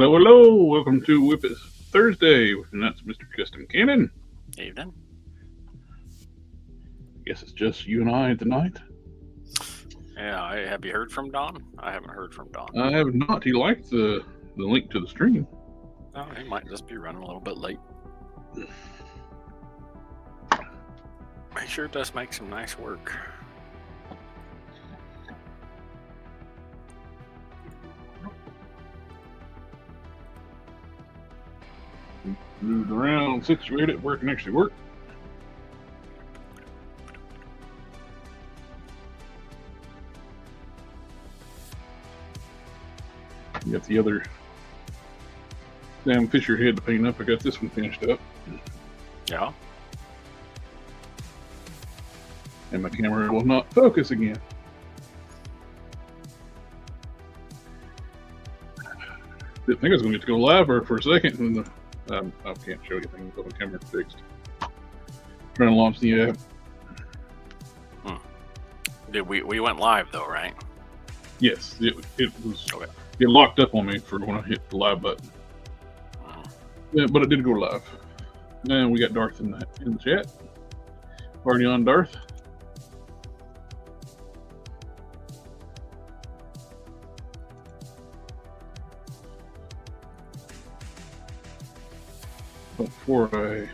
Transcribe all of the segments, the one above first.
Hello, hello. Welcome to WIP IT Thursday, and that's Mr. Justin Cannon. Evening. Guess it's just you and I tonight. Yeah, have you heard from Don? I haven't heard from Don. I have not. He liked the link to the stream. Oh, he might just be running a little bit late. He sure does make some nice work. Moved around, situated where it can actually work. You got the other Sam Fisher head to paint up. I got this one finished up. Yeah. And my camera will not focus again. Didn't think I was going to get to go live for a second, and I can't show you anything until the camera's fixed. Trying to launch the app. We went live though, right? Yes, it was. Okay. It locked up on me for when I hit the live button. Yeah, but it did go live. And we got Darth in the chat. Party on, Darth. Before I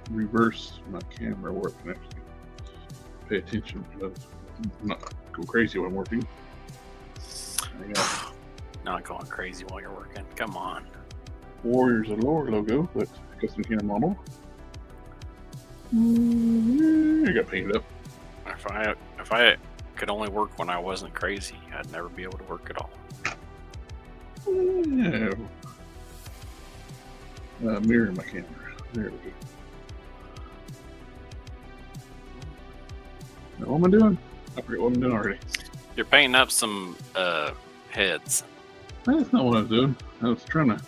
reverse my camera where I can actually pay attention, not go crazy when I'm working. Not going crazy while you're working. Come on. Warriors of Lore logo, but custom camera model. I got painted up. If I could only work when I wasn't crazy, I'd never be able to work at all. Yeah. Mirror my camera. There we go. Now, what am I doing? I forget what I'm doing already. You're painting up some heads. That's not what I was doing. I was trying to.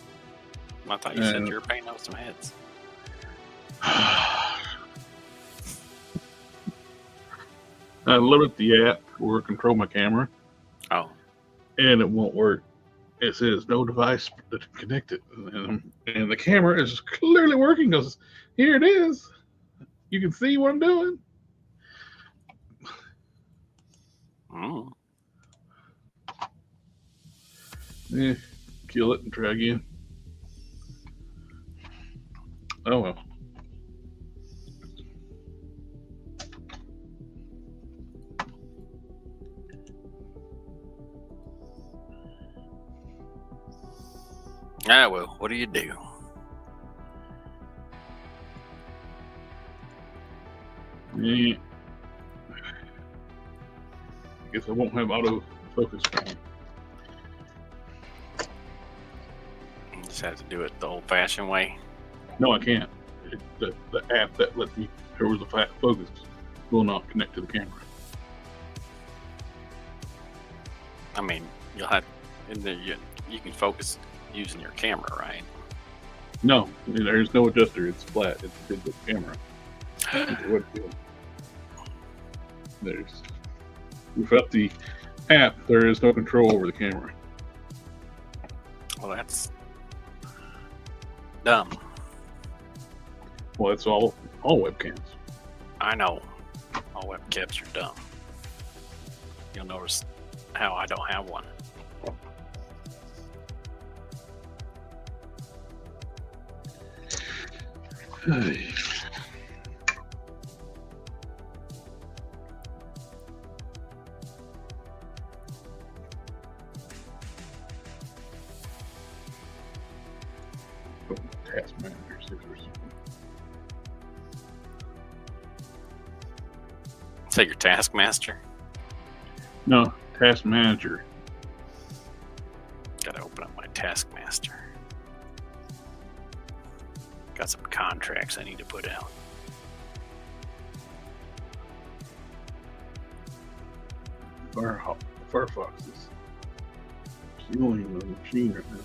I thought you said you were painting up some heads. I loaded the app where I control my camera. Oh. And it won't work. It says no device connected, and the camera is clearly working because here it is. You can see what I'm doing. Yeah, kill it and try again. Oh well. Ah, well, what do you do? Yeah. I guess I won't have auto focus. You just have to do it the old-fashioned way. No, I can't. The app that lets me show the focus will not connect to the camera. I mean, you'll have, you can focus using your camera, right? No, there's no adjuster. It's flat. It's a digital camera. Without the app, there is no control over the camera. Well, that's dumb. Well, that's all webcams. I know. All webcams are dumb. You'll notice how I don't have one. Hey. Task manager 6 or something. Say your taskmaster. No, task manager. Gotta open up my taskmaster. Got some contracts I need to put out. Firefox is stealing the machine right now.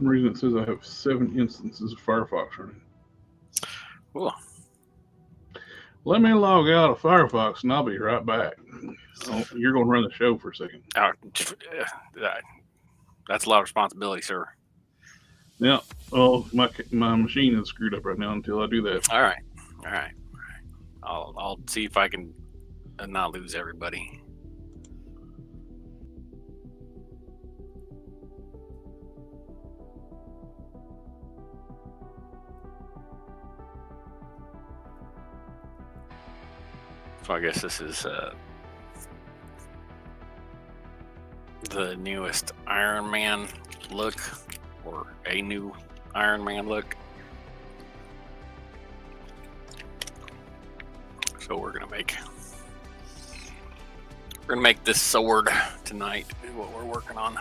some reason it says I have 7 instances of Firefox running. Cool. Let me log out of Firefox and I'll be right back. Oh, you're going to run the show for a second. That's a lot of responsibility, sir. Yeah. Well, my machine is screwed up right now until I do that. All right. I'll see if I can not lose everybody. So I guess this is the newest Iron Man look, or a new Iron Man look. So we're gonna make this sword tonight. Is what we're working on.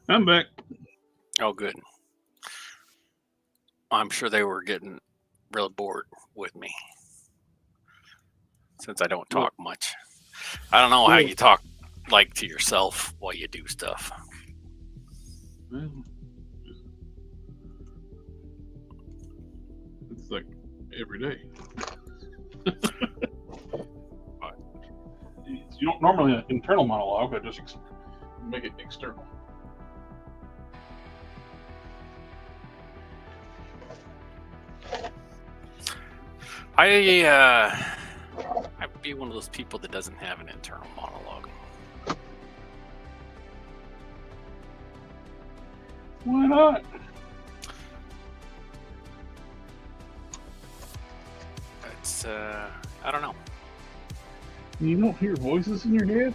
I'm back. Oh, good. I'm sure they were getting real bored with me since I don't talk much. I don't know how you talk like to yourself while you do stuff. Well, it's like every day. You don't normally an internal monologue. I just make it external. I'd be one of those people that doesn't have an internal monologue. Why not? It's I don't know. You don't hear voices in your head?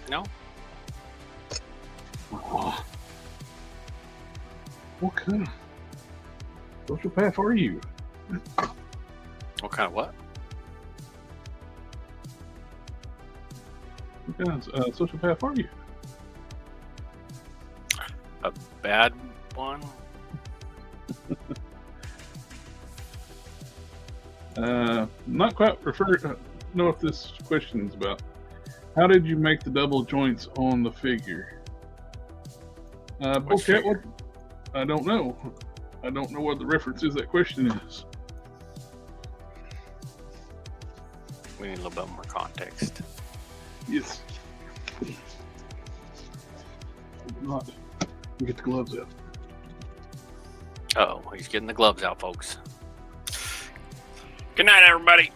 No. Oh. What kind of sociopath are you? What kind of what? What kind of sociopath are you? A bad one? Not quite know what this question is about. How did you make the double joints on the figure? Okay, what? I don't know. I don't know what the reference is that question is. We need a little bit more context. Yes. Not. Get the gloves out. Oh, he's getting the gloves out, folks. Good night, everybody.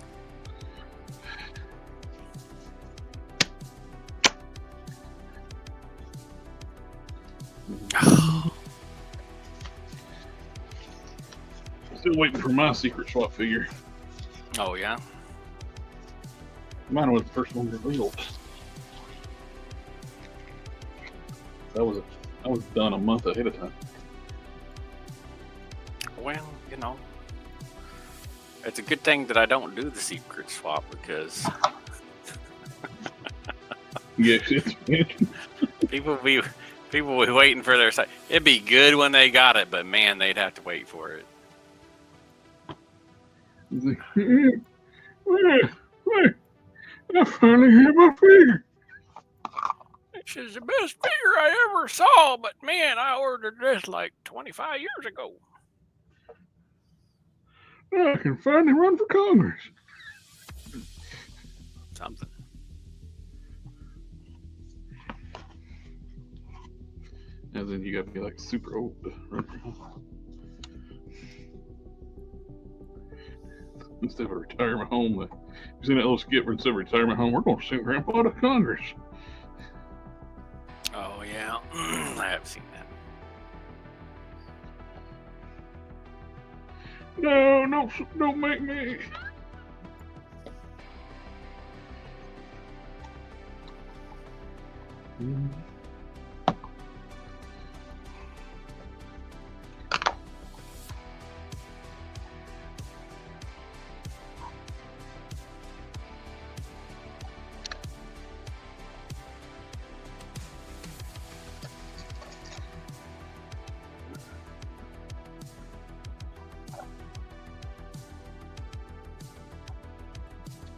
Still waiting for my secret swap figure. Oh, yeah? Mine was the first one revealed. I was done a month ahead of time. Well, you know, it's a good thing that I don't do the secret swap because Yes, it's people be waiting for their side. It'd be good when they got it, but man, they'd have to wait for it. I finally have my figure. This is the best figure I ever saw, but man, I ordered this like 25 years ago. I can finally run for Congress. Something. And then you got to be like super old to run for Congress. Instead of a retirement home, you seen that little skit where instead of a retirement home, we're going to send Grandpa to Congress. Oh yeah, I have seen that. No, don't make me.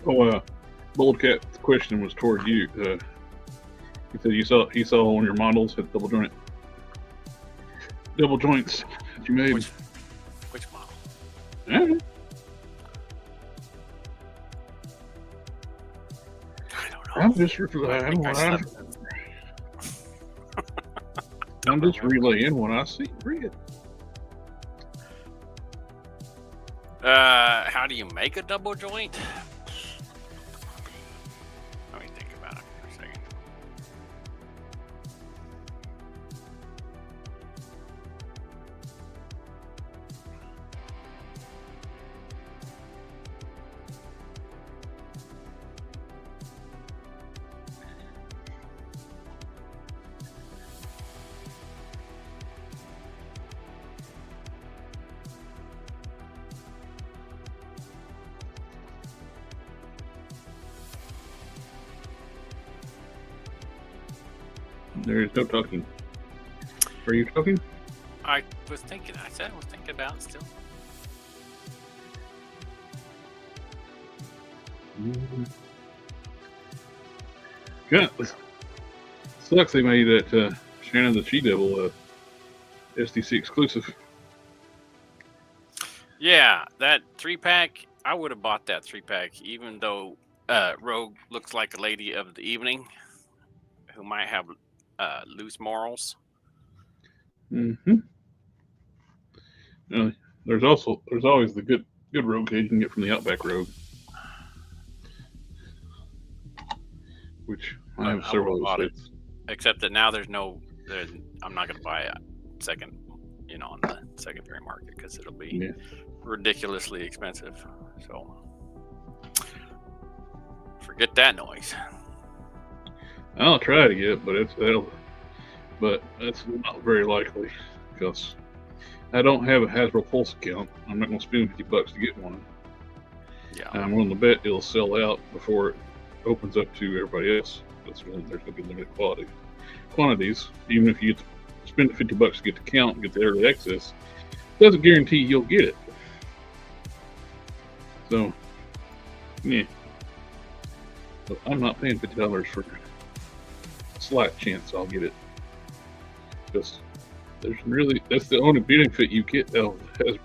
Oh, Bold Cat, the question was toward you. He said he saw one of your models had double joints that you made. Which model? Yeah. I don't know. I'm just relaying what I see. Read. How do you make a double joint? Let me think about it for a second. There's no talking. Are you talking? I was thinking about it still. Yeah. Sucks they made that Shannon the She-Devil SDC exclusive. Yeah, that 3-pack, I would have bought that 3-pack, even though Rogue looks like a lady of the evening who might have loose morals. Mm-hmm. There's always the good Rogue cage you can get from the Outback Rogue, which I have several of those. Except that now I'm not going to buy a second, on the secondary market because it'll be ridiculously expensive. So forget that noise. I'll try to get it, but that's not very likely because I don't have a Hasbro Pulse account. I'm not going to spend $50 to get one. Yeah, I'm willing to bet it'll sell out before it opens up to everybody else. There's going to be limited quantities. Even if you spend $50 to get the count and get the early access, it doesn't guarantee you'll get it. So, yeah. But I'm not paying $50 for a slight chance I'll get it. Because that's the only benefit you get out of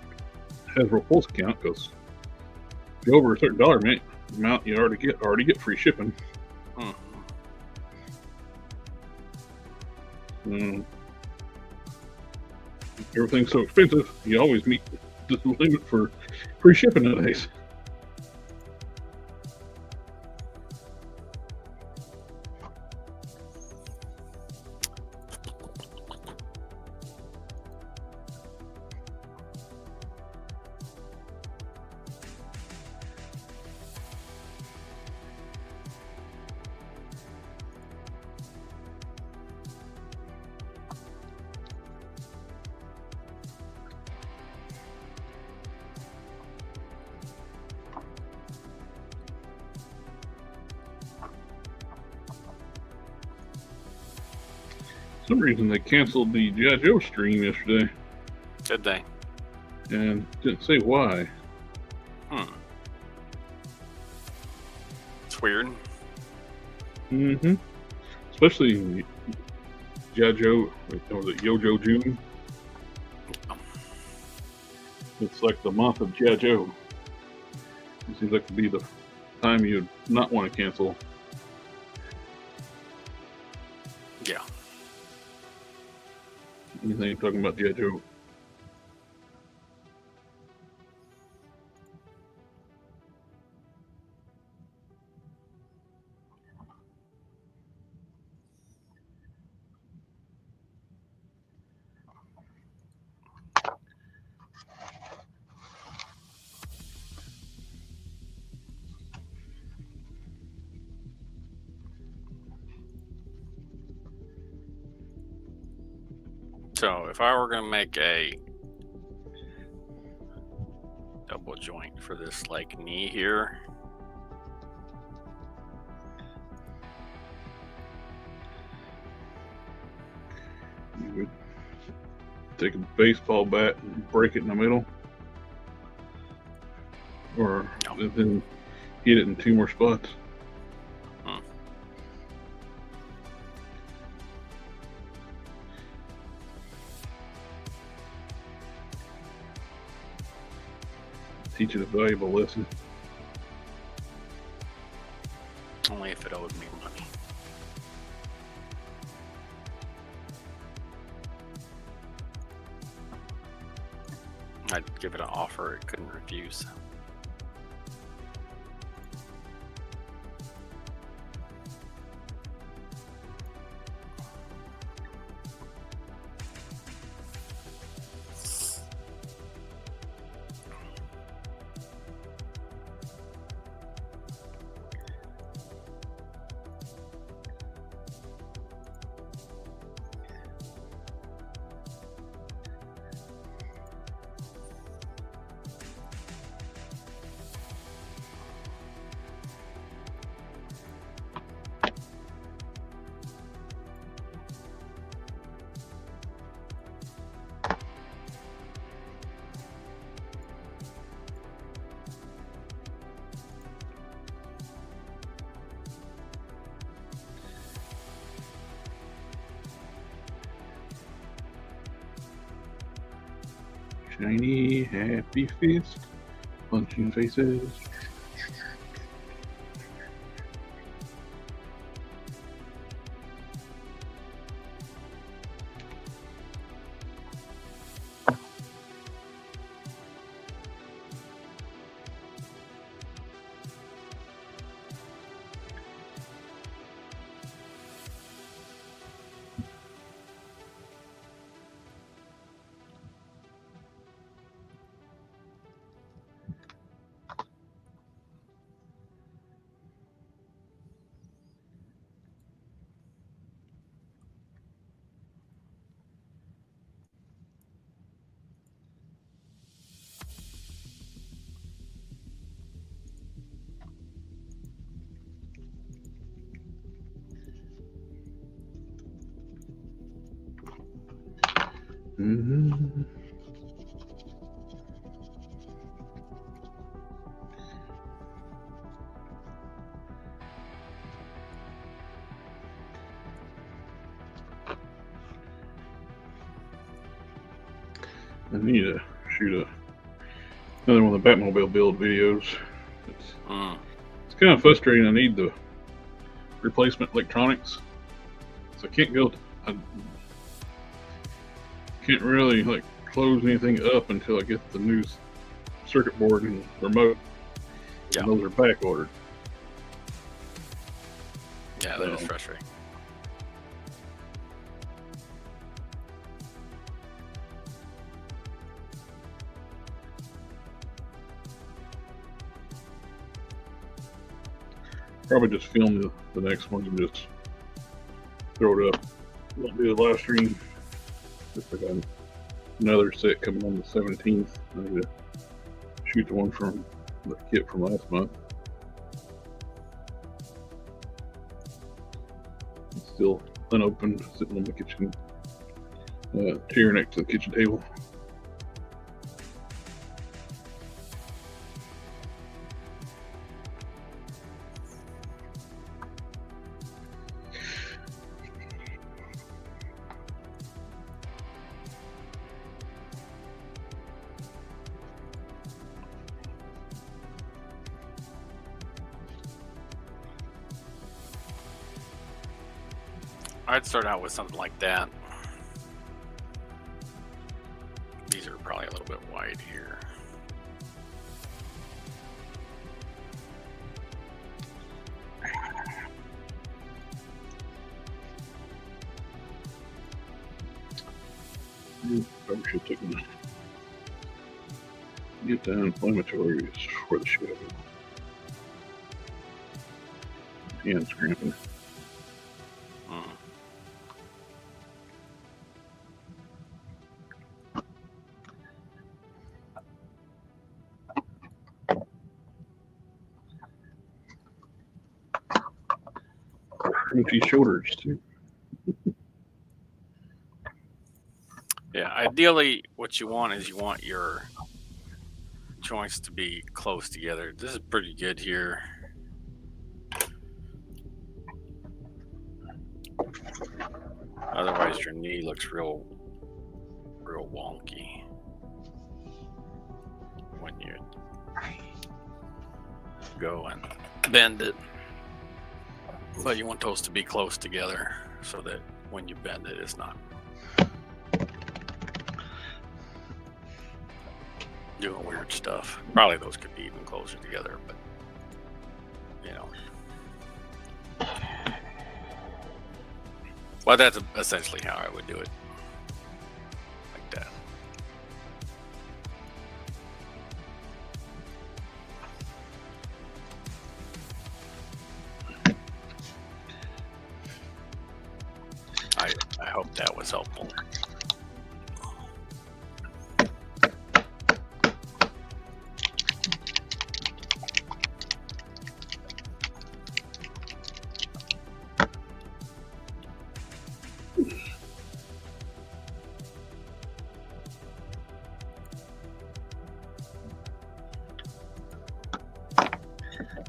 Hasbro Pulse account, because if you're over a certain dollar amount, you already get free shipping. Everything's so expensive, you always meet the limit for free shipping nowadays. some reason they canceled the G.I. Joe stream yesterday. Did they? And didn't say why. It's weird. Mm-hmm. Especially G.I. Joe, was it Yo-Jo June? It's like the month of G.I. Joe. It seems like to be the time you'd not want to cancel. Yeah. Anything talking about G.I. Joe? So if I were going to make a double joint for this like knee here, You would take a baseball bat and break it in the middle, or then hit it in 2 more spots. Teach it a valuable lesson. only if it owed me money. I'd give it an offer it couldn't refuse. Shiny, happy fist, punching faces. Mm-hmm. I need to shoot another one of the Batmobile build videos. It's kind of frustrating. I need the replacement electronics, so I can't really like close anything up until I get the new circuit board and remote. Yeah, and those are back ordered. Yeah, that is frustrating. Probably just film the next one and just throw it up. Won't do the live stream. Just like another set coming on the 17th. I need to shoot the one from the kit from last month. It's still unopened, sitting on the kitchen chair next to the kitchen table. I'd start out with something like that. These are probably a little bit wide here. Probably should have taken get the inflammatories for the show. Hands cramping. Crunchy shoulders too. Yeah, ideally what you want is you want your joints to be close together. This is pretty good here. Otherwise your knee looks real wonky when you go and bend it. But you want those to be close together so that when you bend it, it's not doing weird stuff. Probably those could be even closer together, but you know. Well, that's essentially how I would do it. Like that. I hope that was helpful.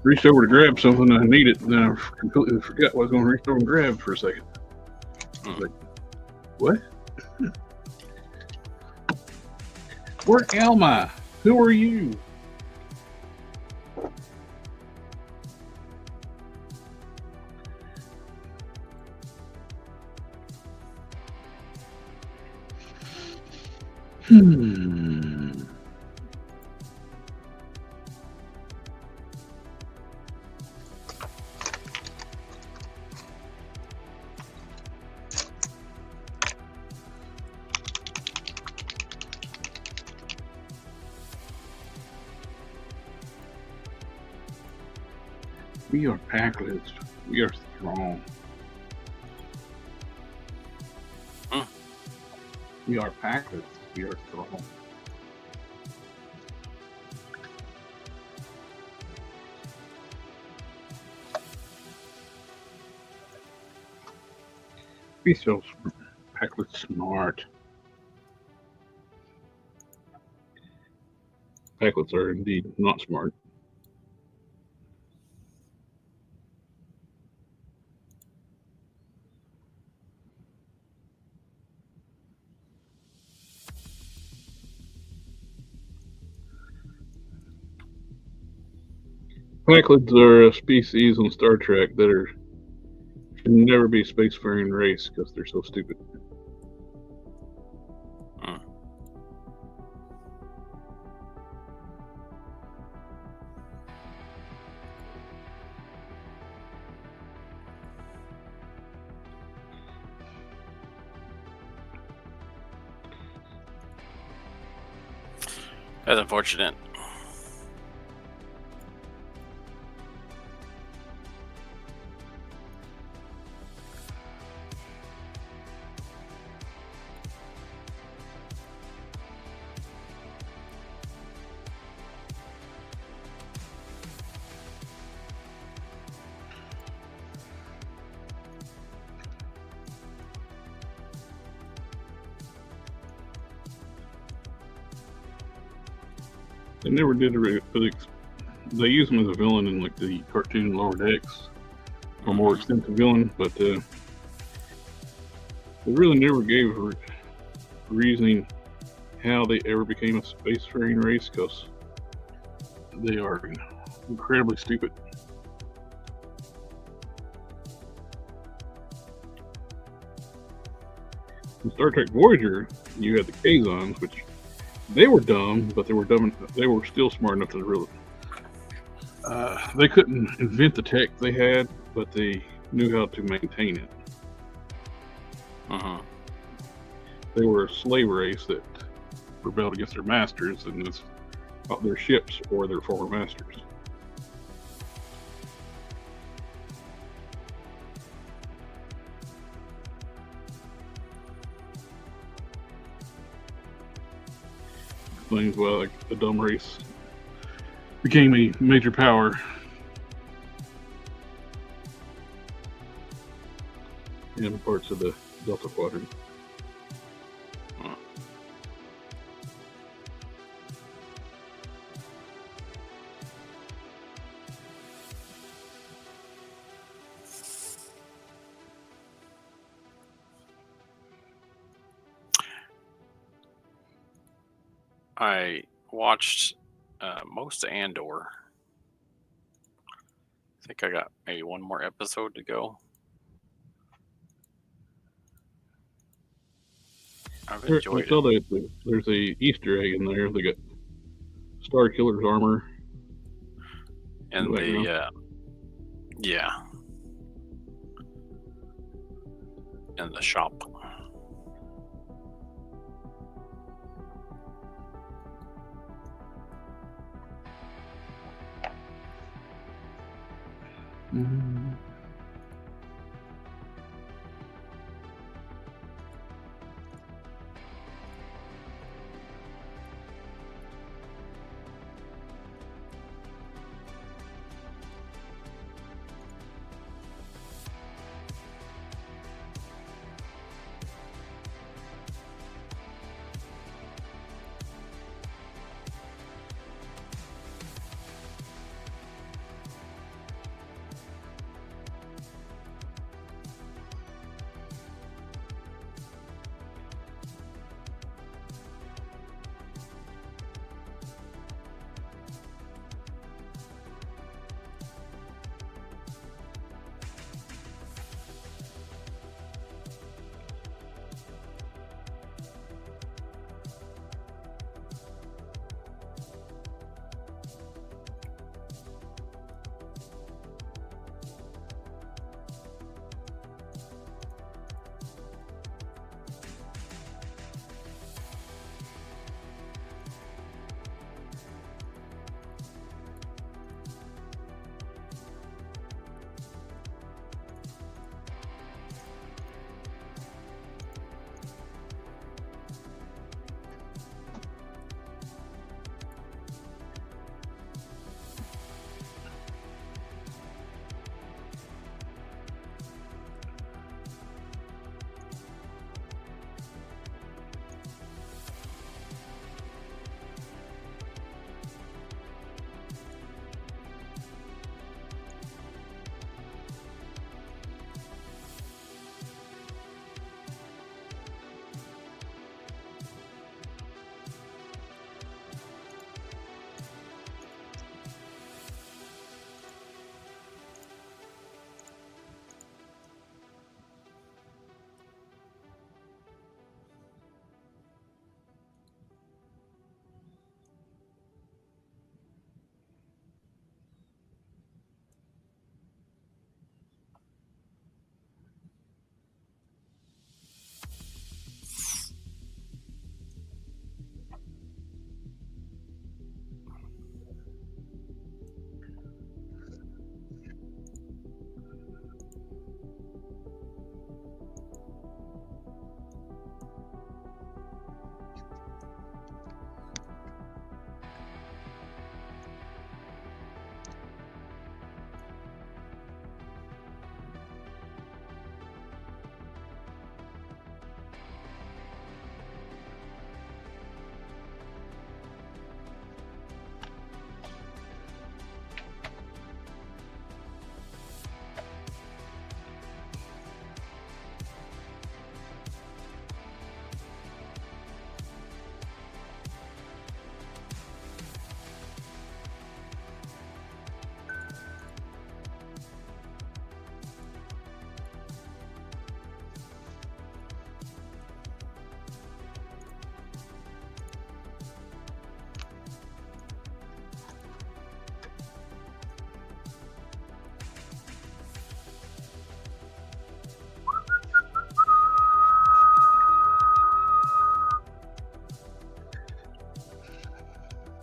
Reached over to grab something, I need it, and I completely forgot what I was going to reach over and grab for a second. I was like, what? Where am I? Who are you? We are packlets. We are strong. We are packlets. We are strong. Be so packlet smart. Packlets are indeed not smart. Packlets are a species on Star Trek that can never be a spacefaring race because they're so stupid. That's unfortunate. They never did they use him as a villain in like the cartoon Lower Decks, or more extensive villain, but they really never gave a reasoning how they ever became a spacefaring race, because they are incredibly stupid. In Star Trek Voyager, you had the Kazons, which they were dumb, but they were still smart enough to really. They couldn't invent the tech they had, but they knew how to maintain it. They were a slave race that rebelled against their masters and their ships or their former masters. Explains why like the dumb race became a major power in parts of the Delta Quadrant. I watched most of Andor. I think I got maybe one more episode to go. I've enjoyed it. There's a Easter egg in there. They got Star Killer's armor. And in the shop.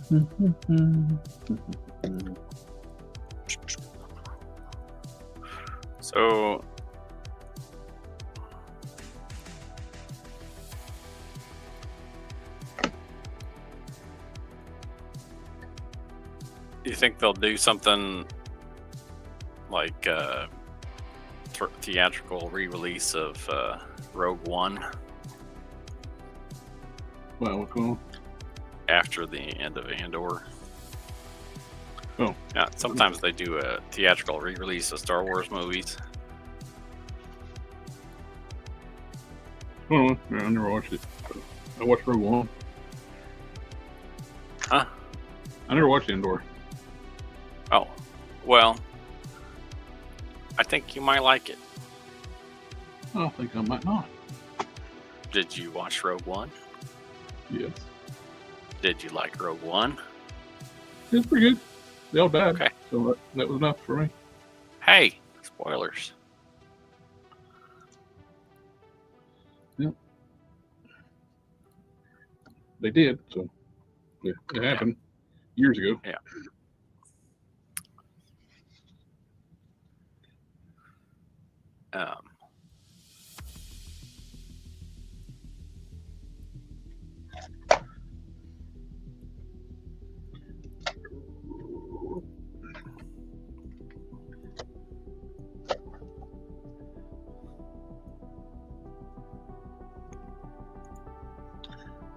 So you think they'll do something like theatrical re-release of Rogue One Wow, what's going on? after the end of Andor? Oh, Yeah, sometimes they do a theatrical re-release of Star Wars movies. hold on. I never watched it. I watched Rogue One. Huh? I never watched Andor. Oh, well, I think you might like it. I think I might not. Did you watch Rogue One? Yes. Did you like Rogue One? It's pretty good. They all died. Okay. So that was enough for me. Hey, spoilers. Yep. They did. So yeah, it happened years ago. Yeah.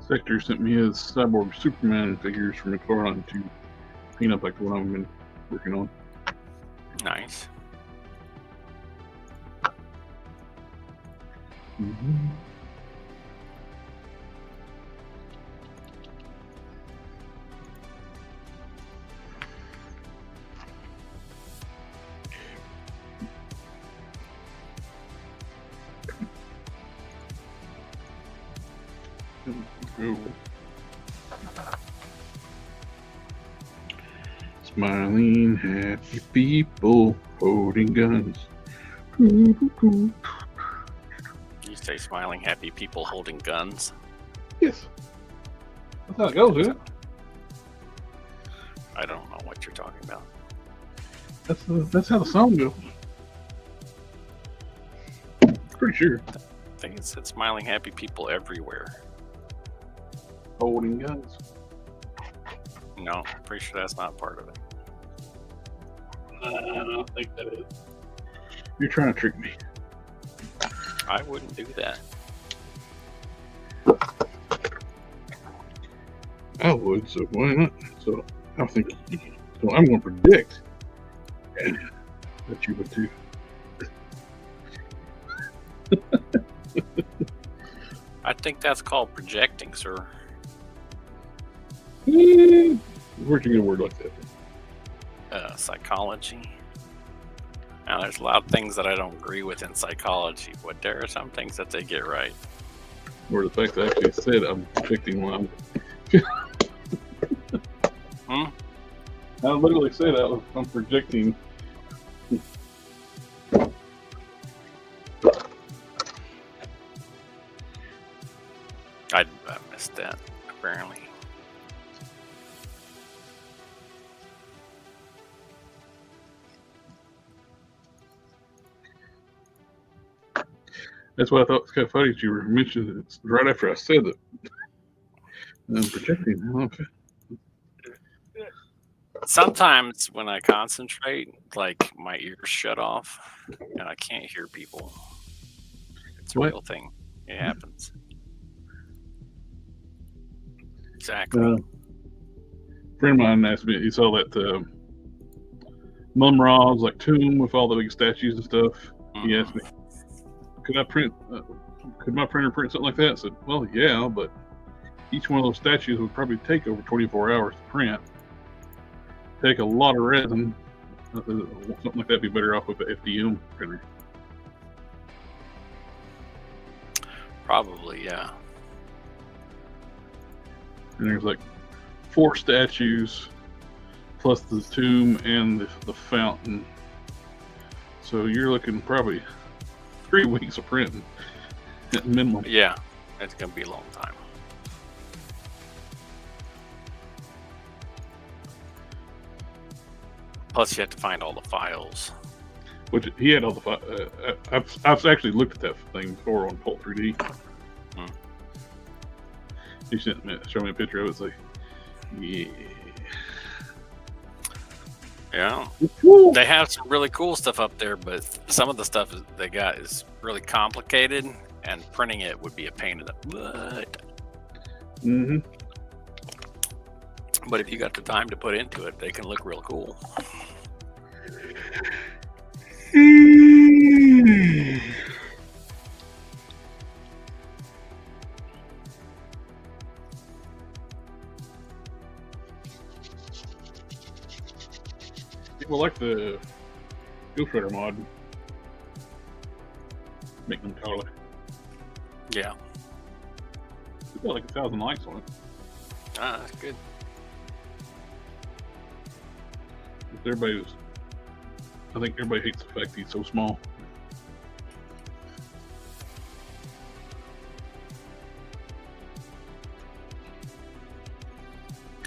Sector sent me his cyborg Superman figures from McFarlane to paint up like the one I've been working on. Nice. Mm-hmm. Go. Smiling, happy people holding guns. You say smiling, happy people holding guns? Yes. That's how it goes, isn't it? I don't know what you're talking about. That's how the song goes. Pretty sure. I think it said smiling, happy people everywhere. Holding guns. No, pretty sure that's not part of it. I don't think that is. You're trying to trick me. I wouldn't do that. I would, so why not? So I think. So I'm going to predict that you would too. I think that's called projecting, sir. Where'd you get a word like that? Psychology. Now, there's a lot of things that I don't agree with in psychology, but there are some things that they get right. Or the fact that I actually said I'm projecting one. I literally said I'm projecting. I missed that, apparently. That's why I thought it was kind of funny that you were mentioning it right after I said that. I'm projecting. Okay. Sometimes when I concentrate, like my ears shut off and I can't hear people. It's a real thing. It happens. Exactly. A friend of mine asked me, he saw that Mum-Ra's like tomb with all the big statues and stuff. He asked me, could my printer print something like that? I said, well, yeah, but each one of those statues would probably take over 24 hours to print. Take a lot of resin. I said, something like that'd be better off with an FDM printer. Probably, yeah. And there's like 4 statues plus the tomb and the fountain. So you're looking probably 3 weeks of printing at minimum. Yeah, it's going to be a long time. Plus, you have to find all the files. Which he had all the. I've actually looked at that thing before on Pult 3D. He showed me a picture of it. It's like, yeah. Yeah. Woo. They have some really cool stuff up there, but some of the stuff they got is really complicated, and printing it would be a pain in the butt. Mm-hmm. But if you got the time to put into it, they can look real cool. People like the Skill Shredder mod. Make them taller. Yeah. It's got like 1,000 likes on it. Ah, that's good. I think everybody hates the fact he's so small.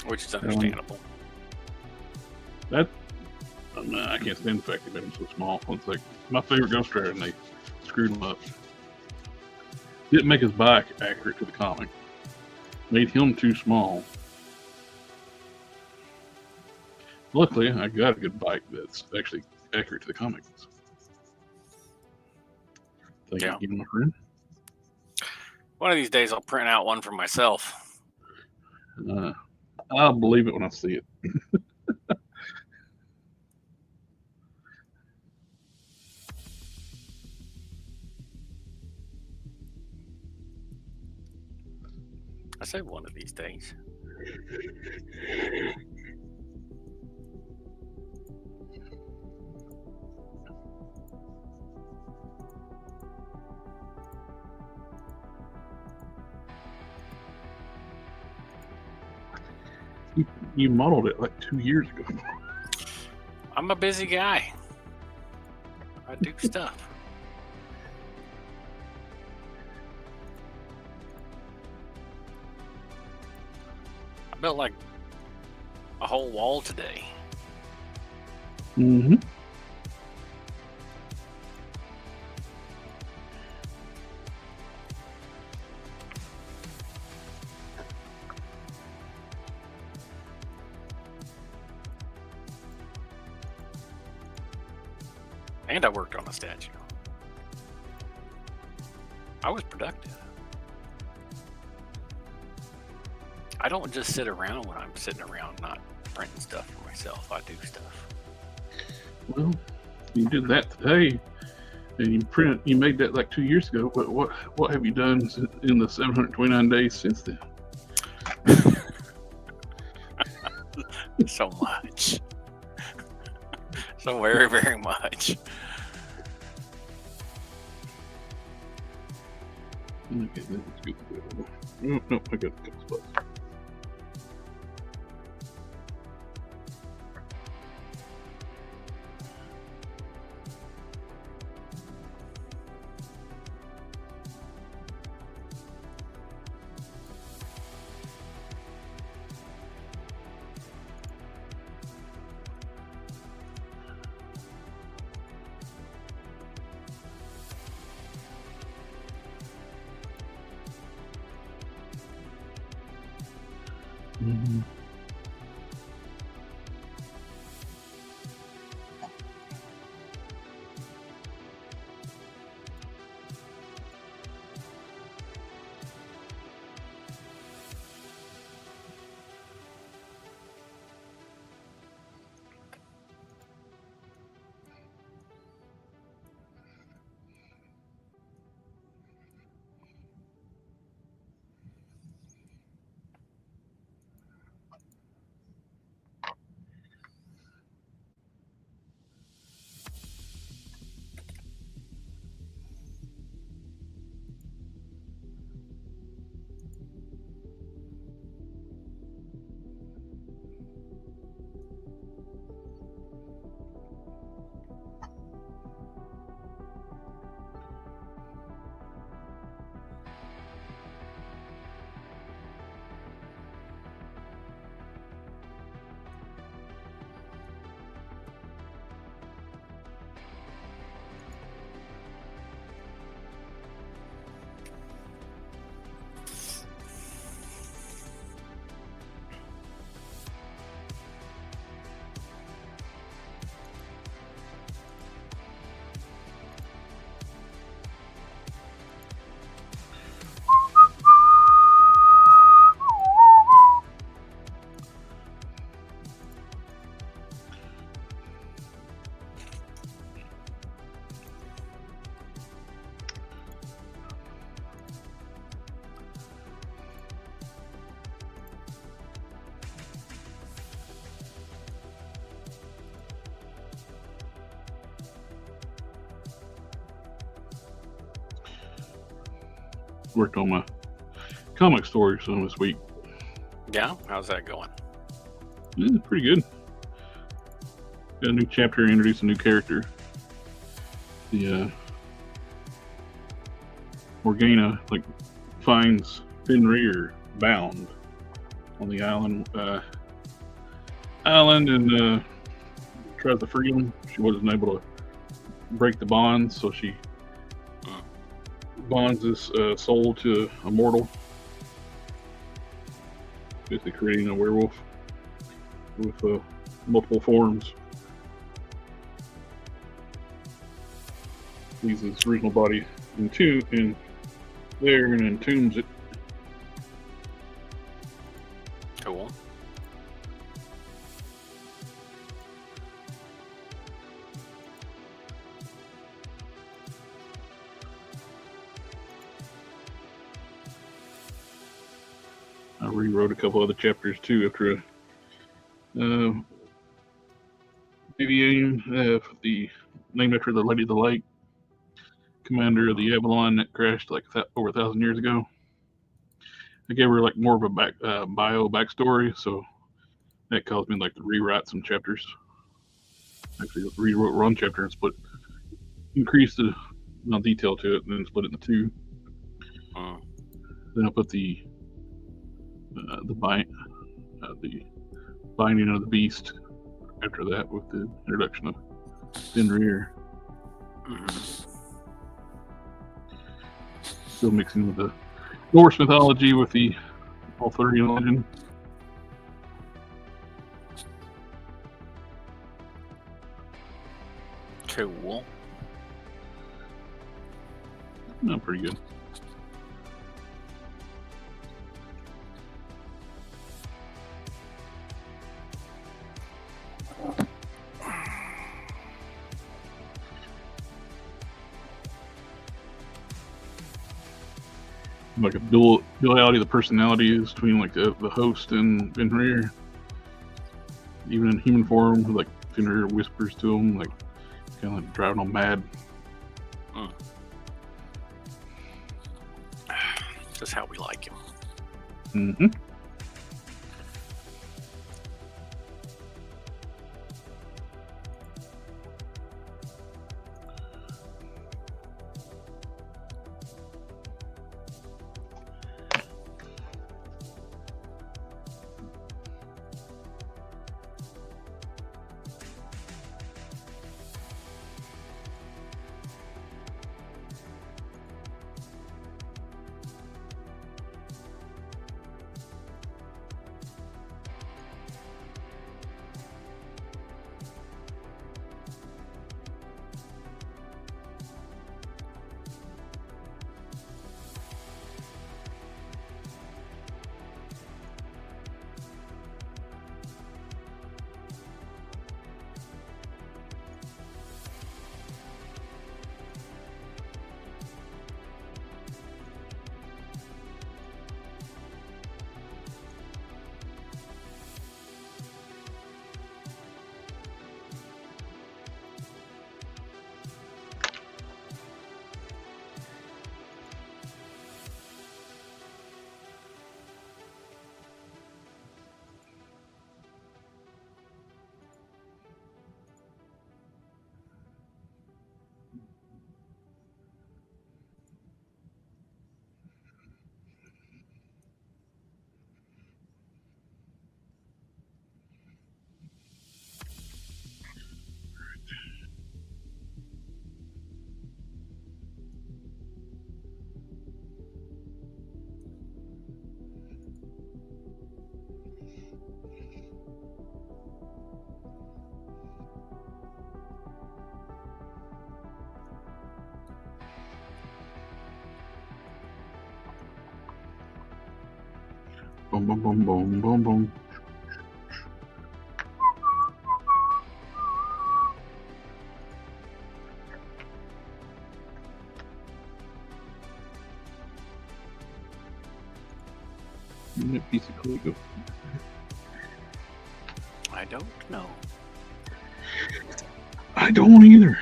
Which is understandable. I can't stand the fact they made him so small. It's like my favorite Ghost Rider, and they screwed him up. Didn't make his back accurate to the comic. Made him too small. Luckily, I got a good bike that's actually accurate to the comics. Thank you, my friend. One of these days, I'll print out one for myself. I'll believe it when I see it. I say one of these days. You modeled it like 2 years ago. I'm a busy guy. I do stuff. I built like a whole wall today. Mm-hmm. And I worked on a statue. I was productive. I don't just sit around when I'm sitting around not printing stuff for myself. I do stuff. Well, you did that today, and you made that like 2 years ago. But what have you done in the 729 days since then? So much. So very, very much. Okay, that's good. No, I got a couple spots. Mm-hmm. worked on my comic story some this week. Yeah, how's that going? Yeah, pretty good. Got a new chapter, introduced a new character. The Morgana finds Fenrir bound on the island, and tries to free him. She wasn't able to break the bonds, so she bonds this soul to a mortal, basically creating a werewolf with multiple forms. Leaves his original body in there and entombs it. Cool. I rewrote a couple other chapters too after aviation, named after the Lady of the Lake, commander of the Avalon that crashed over 1,000 years ago. I gave her more of a backstory, so that caused me to rewrite some chapters. Actually, rewrote one chapter and increased the detail to it, and then split it into two. Then I put the binding of the beast after that with the introduction of Fenrir. Still mixing with the Norse mythology with the Arthurian legend. Cool. No, pretty good. A duality of the personalities between the host and Fenrir. Even in human form, Fenrir whispers to him, kind of driving them mad. Just how we like him. Mm-hmm. Boom, boom, boom, boom, boom, boom. That piece of code go. I don't know. I don't either.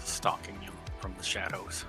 Stalking him. shadows.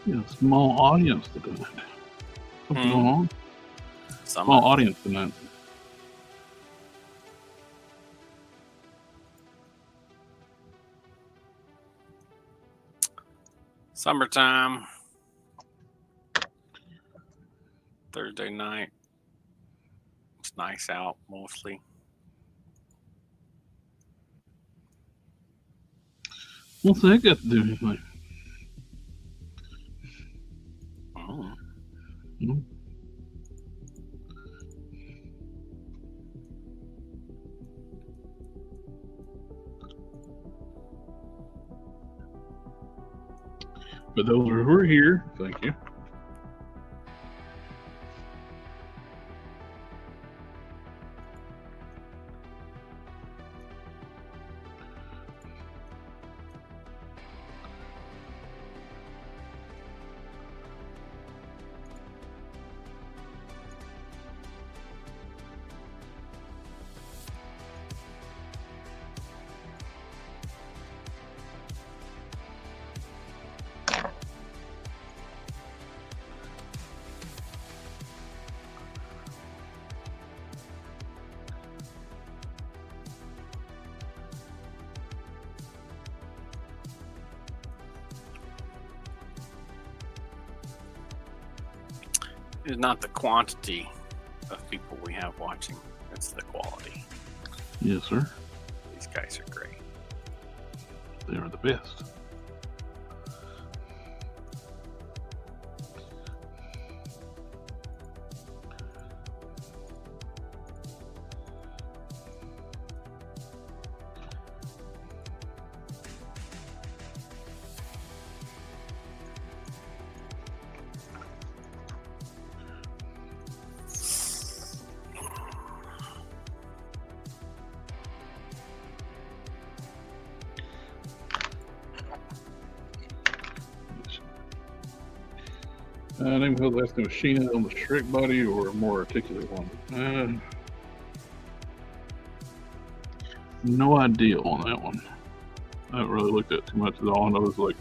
Yeah, small audience tonight. Something going on? Small audience tonight. Summertime. Thursday night. It's nice out mostly. What's that got to do with anything? Mm-hmm. But those who are here, thank you. It's not the quantity of people we have watching, it's the quality. Yes, sir. These guys are great. They are the best. I think we'll have the machine on the Shrek body or a more articulate one. No idea on that one. I haven't really looked at too much at all. I know it's like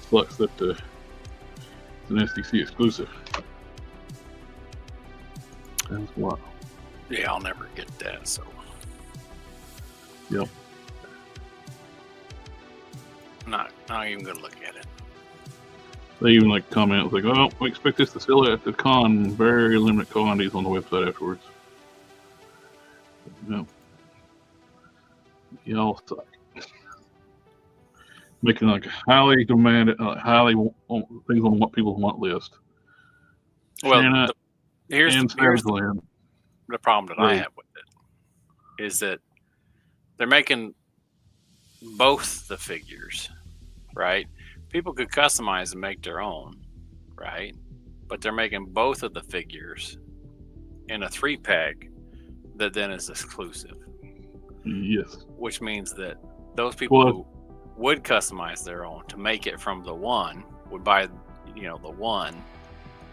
sucks that it's an SDC exclusive. That's why. Yeah, I'll never get that. So. Yep. Not even gonna look at it. They even like comment like, "Oh, we expect this to sell at the con. Very limited quantities on the website afterwards." No. Y'all suck. Making like highly demanded, highly things on what people want list. Well, here's the problem that I have with it is that they're making both the figures, right? People could customize and make their own, right? But they're making both of the figures in a 3-pack that then is exclusive. Yes. Which means that those people who would customize their own to make it from the one would buy, the one.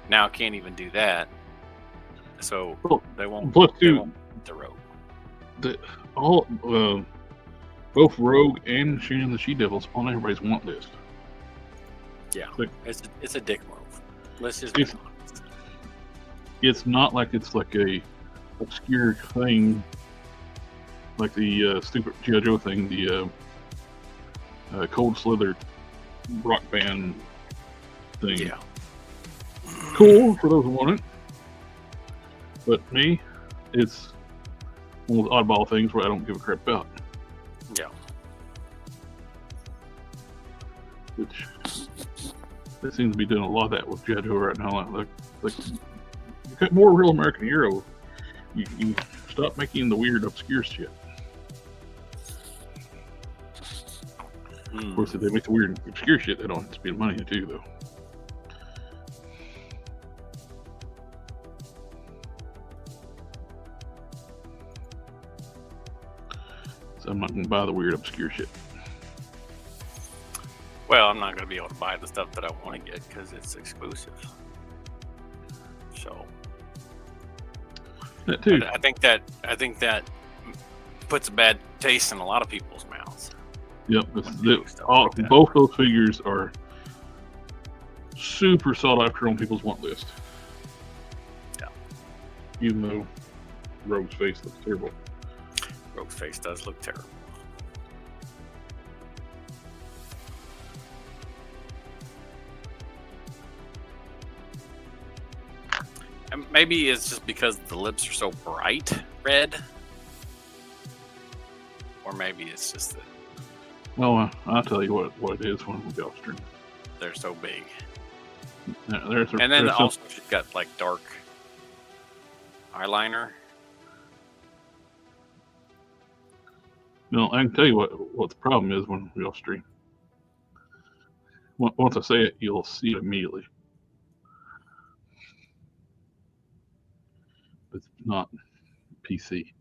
Now can't even do that. So they won't. Plus, they won't hit the road. all both Rogue and Shannon the She-Devil's on everybody's want list. Yeah, it's a dick move. Let's just be honest. It's not like it's like a obscure thing, like the stupid G.I. Joe thing, the Cold Slither rock band thing. Yeah. Cool for those who want it. But me, it's one of those oddball things where I don't give a crap about. Yeah. Which they seem to be doing a lot of that with G.I. Joe right now. Like you got more real American hero. You stop making the weird, obscure shit. Of course, if they make the weird, obscure shit, they don't have to spend money too, though. So I'm not going to buy the weird, obscure shit. Well, I'm not going to be able to buy the stuff that I want to get because it's exclusive. So that too. I think that puts a bad taste in a lot of people's mouths. Yep, both those figures are super sought after on people's want list. Yeah. Even though Rogue's face looks terrible. Rogue's face does look terrible. And maybe it's just because the lips are so bright red. Or maybe it's just that. Well, I'll tell you what it is when we go stream. They're so big. And then also she's got like dark eyeliner. No, I can tell you what the problem is when we go stream. Once I say it, you'll see it immediately. It's not PC.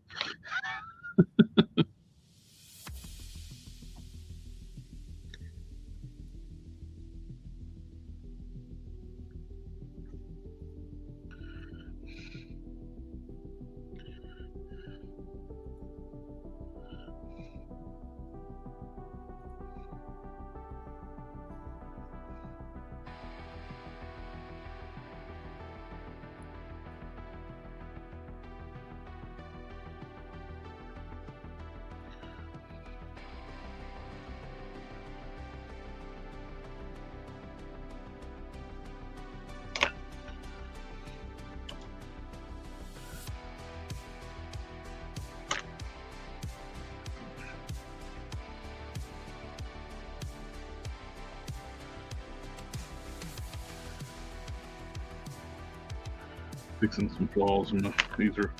Fixing some flaws, and these are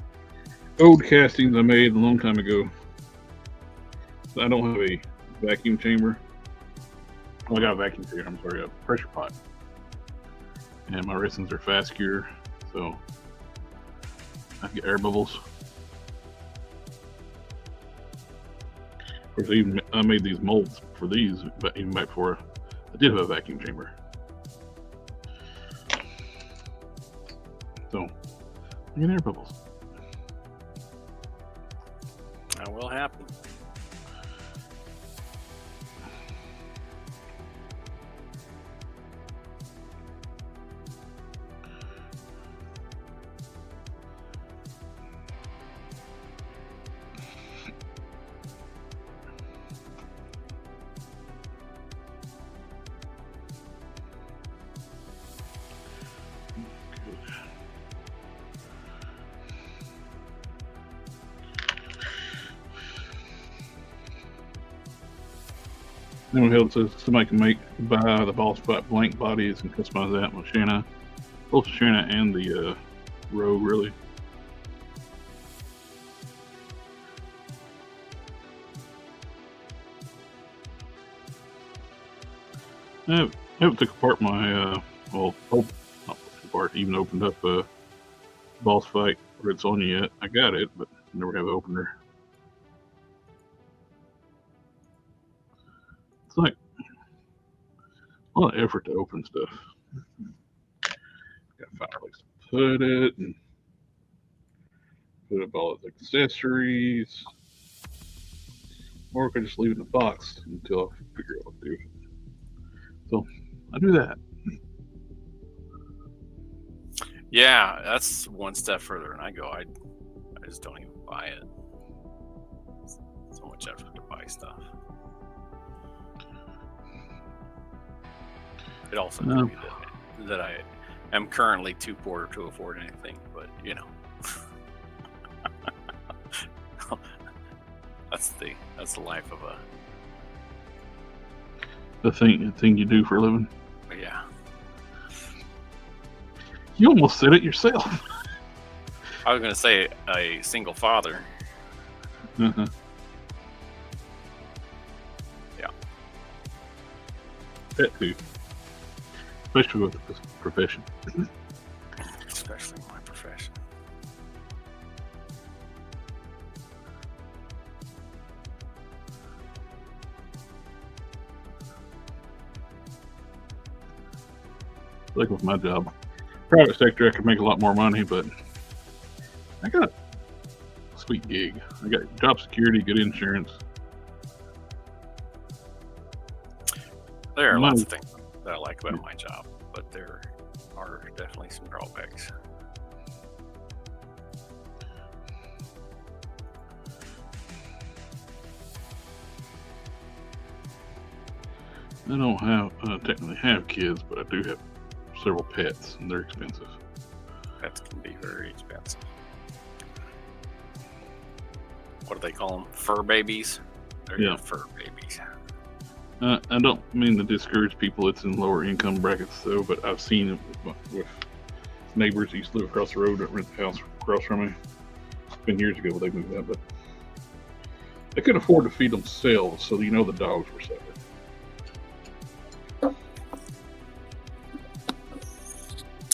old castings I made a long time ago. I don't have a vacuum chamber. Oh, I got a vacuum chamber. I'm sorry, a pressure pot. And my resins are fast cure, so I get air bubbles. Of course, I made these molds for these, but even back before I did have a vacuum chamber. So, I get air bubbles. That will happen. Then we so somebody can buy the ball spot blank bodies and customize that with Shanna. Both Shanna and the Rogue, really. I haven't took apart my, not took apart, even opened up a boss fight where it's on yet. I got it, but never have an opener. It's like a lot of effort to open stuff. Got to find a place to put it, and put up all the accessories, or I could just leave it in the box until I figure out what to do. So I do that. Yeah, that's one step further than I go. I just don't even buy it. So much effort to buy stuff. It also could be that I am currently too poor to afford anything, but you know, that's the life of the thing you do for a living. Yeah. You almost said it yourself. I was going to say a single father. Uh-huh. Yeah. That too. Especially with this profession. Especially my profession. Like with my job. Private sector, I could make a lot more money, but I got a sweet gig. I got job security, good insurance. There are lots of things that I like about my job, but there are definitely some drawbacks. I don't technically have kids, but I do have several pets, and they're expensive. Pets can be very expensive. What do they call them? Fur babies? They're fur babies. I don't mean to discourage people that's in lower income brackets, though, but I've seen it with neighbors that used to live across the road that rent the house across from me. It's been years ago they moved out, but they couldn't afford to feed themselves, so the dogs were suffering.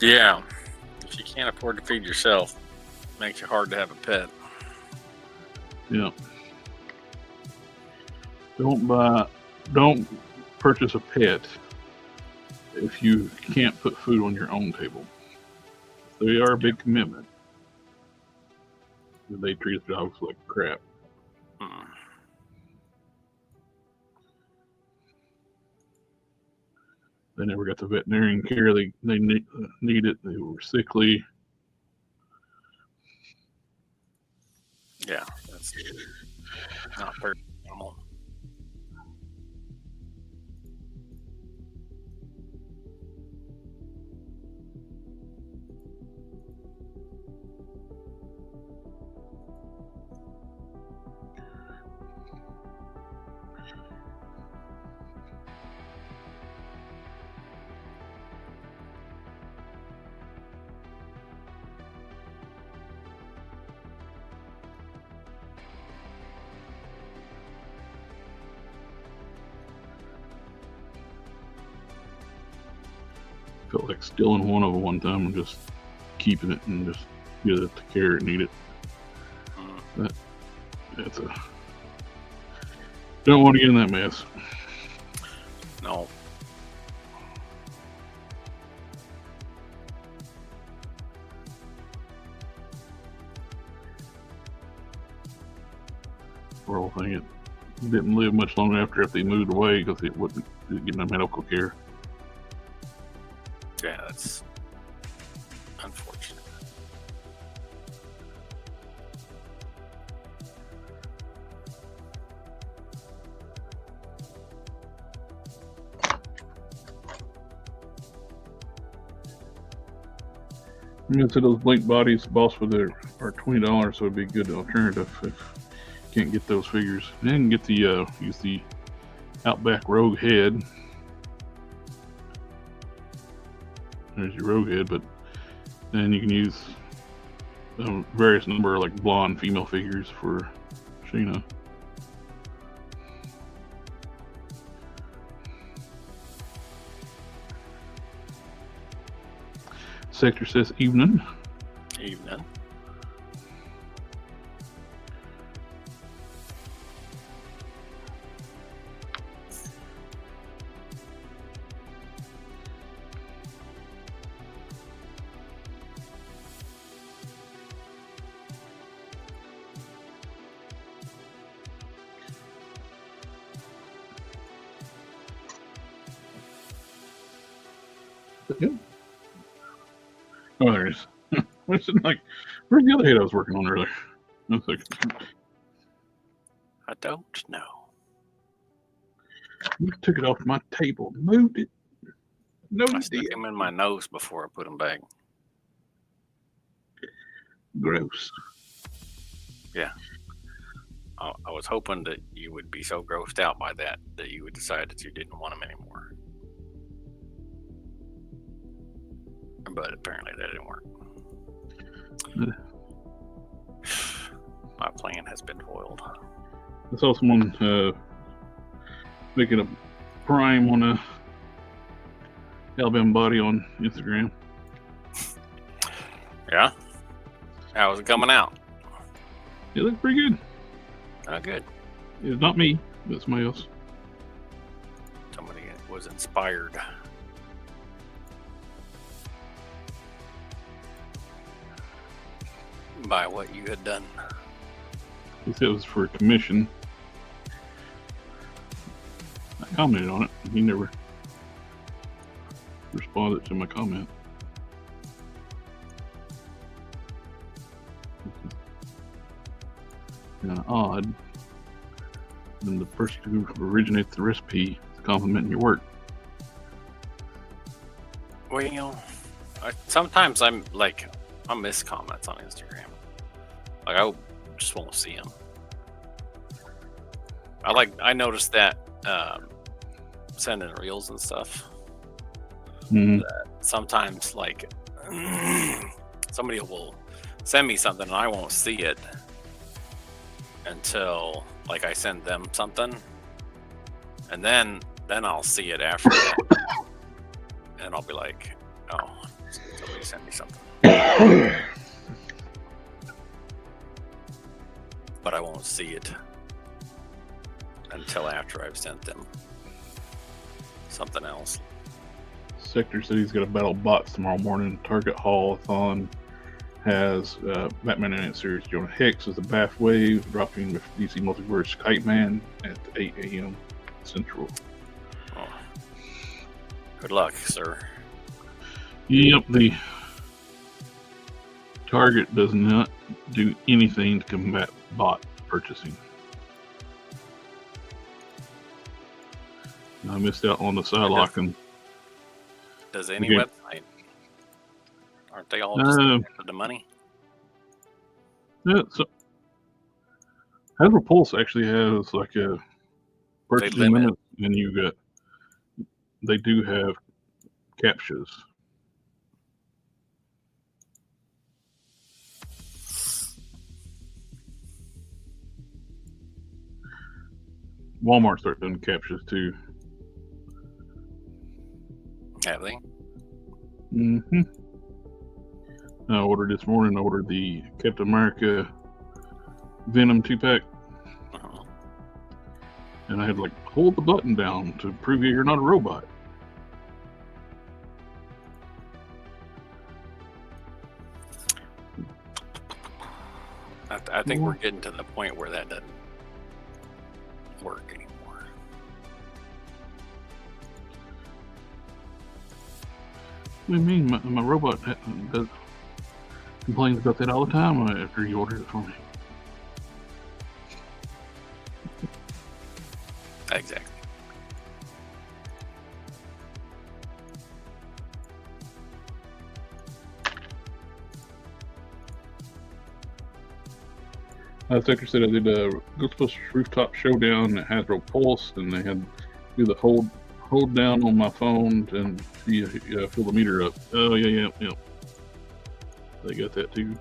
Yeah. If you can't afford to feed yourself, it makes it hard to have a pet. Yeah. Don't purchase a pet if you can't put food on your own table. They are a big commitment. They treat the dogs like crap. They never got the veterinarian care they needed. They were sickly. Yeah, that's not very normal. Felt like stealing one of them one time and just keeping it and just give it the care it needed. That's don't want to get in that mess. No. Poor thing, it didn't live much longer after they moved away because it wasn't getting no medical care. Yeah, that's unfortunate. I'm gonna say those blank bodies, boss, with are $20, so it'd be a good alternative if you can't get those figures. And then get the use the Outback Rogue head. There's your Rogue head, but then you can use various number of like blonde female figures for Sheena. Sector says evening. Evening. Yep. Oh, there it is. What's it like? Where's the other head I was working on earlier? No second. I don't know. You took it off my table, moved it. No, I stuck him in my nose before I put him back. Gross. Yeah. I was hoping that you would be so grossed out by that you would decide that you didn't want him anymore. But apparently that didn't work. My plan has been foiled. I saw someone making a prime on a Alabama body on Instagram. Yeah? How was it coming out? It looked pretty good. Oh, good. It's not me, but somebody else. Somebody was inspired. By what you had done. He said it was for a commission. I commented on it. He never responded to my comment. Kind of odd. And the person who originates the recipe is complimenting your work. Well, sometimes I miss comments on Instagram. Like I just won't see them. I noticed that sending reels and stuff. Mm-hmm. That sometimes somebody will send me something and I won't see it until I send them something, and then I'll see it after that, and I'll be like, oh, somebody sent me something. But I won't see it until after I've sent them something else. Sector said he's got to battle bots tomorrow morning. Target Haul-a-thon has Batman Animated Series Jonah Hex as the Bath Wave, dropping with DC Multiverse Kite Man at 8 a.m. Central. Oh. Good luck, sir. Yep, the Target does not do anything to combat bot purchasing. I missed out on the side locking. Does any website? Aren't they all just after the money? Yeah, so Hasbro Pulse actually has a purchasing limit, and they do have captchas. Walmart started doing captchas too. Have they? Mm-hmm. I ordered this morning. I ordered the Captain America Venom 2-pack. Uh-huh. And I had to hold the button down to prove you're not a robot. I think we're getting to the point where that doesn't work anymore. What do you mean? My robot complains about that all the time after you ordered it for me. Exactly. Sector said I did a Ghostbusters Rooftop Showdown at Hasbro Pulse, and they had to do the hold down on my phone and fill the meter up. Oh, yeah. They got that too.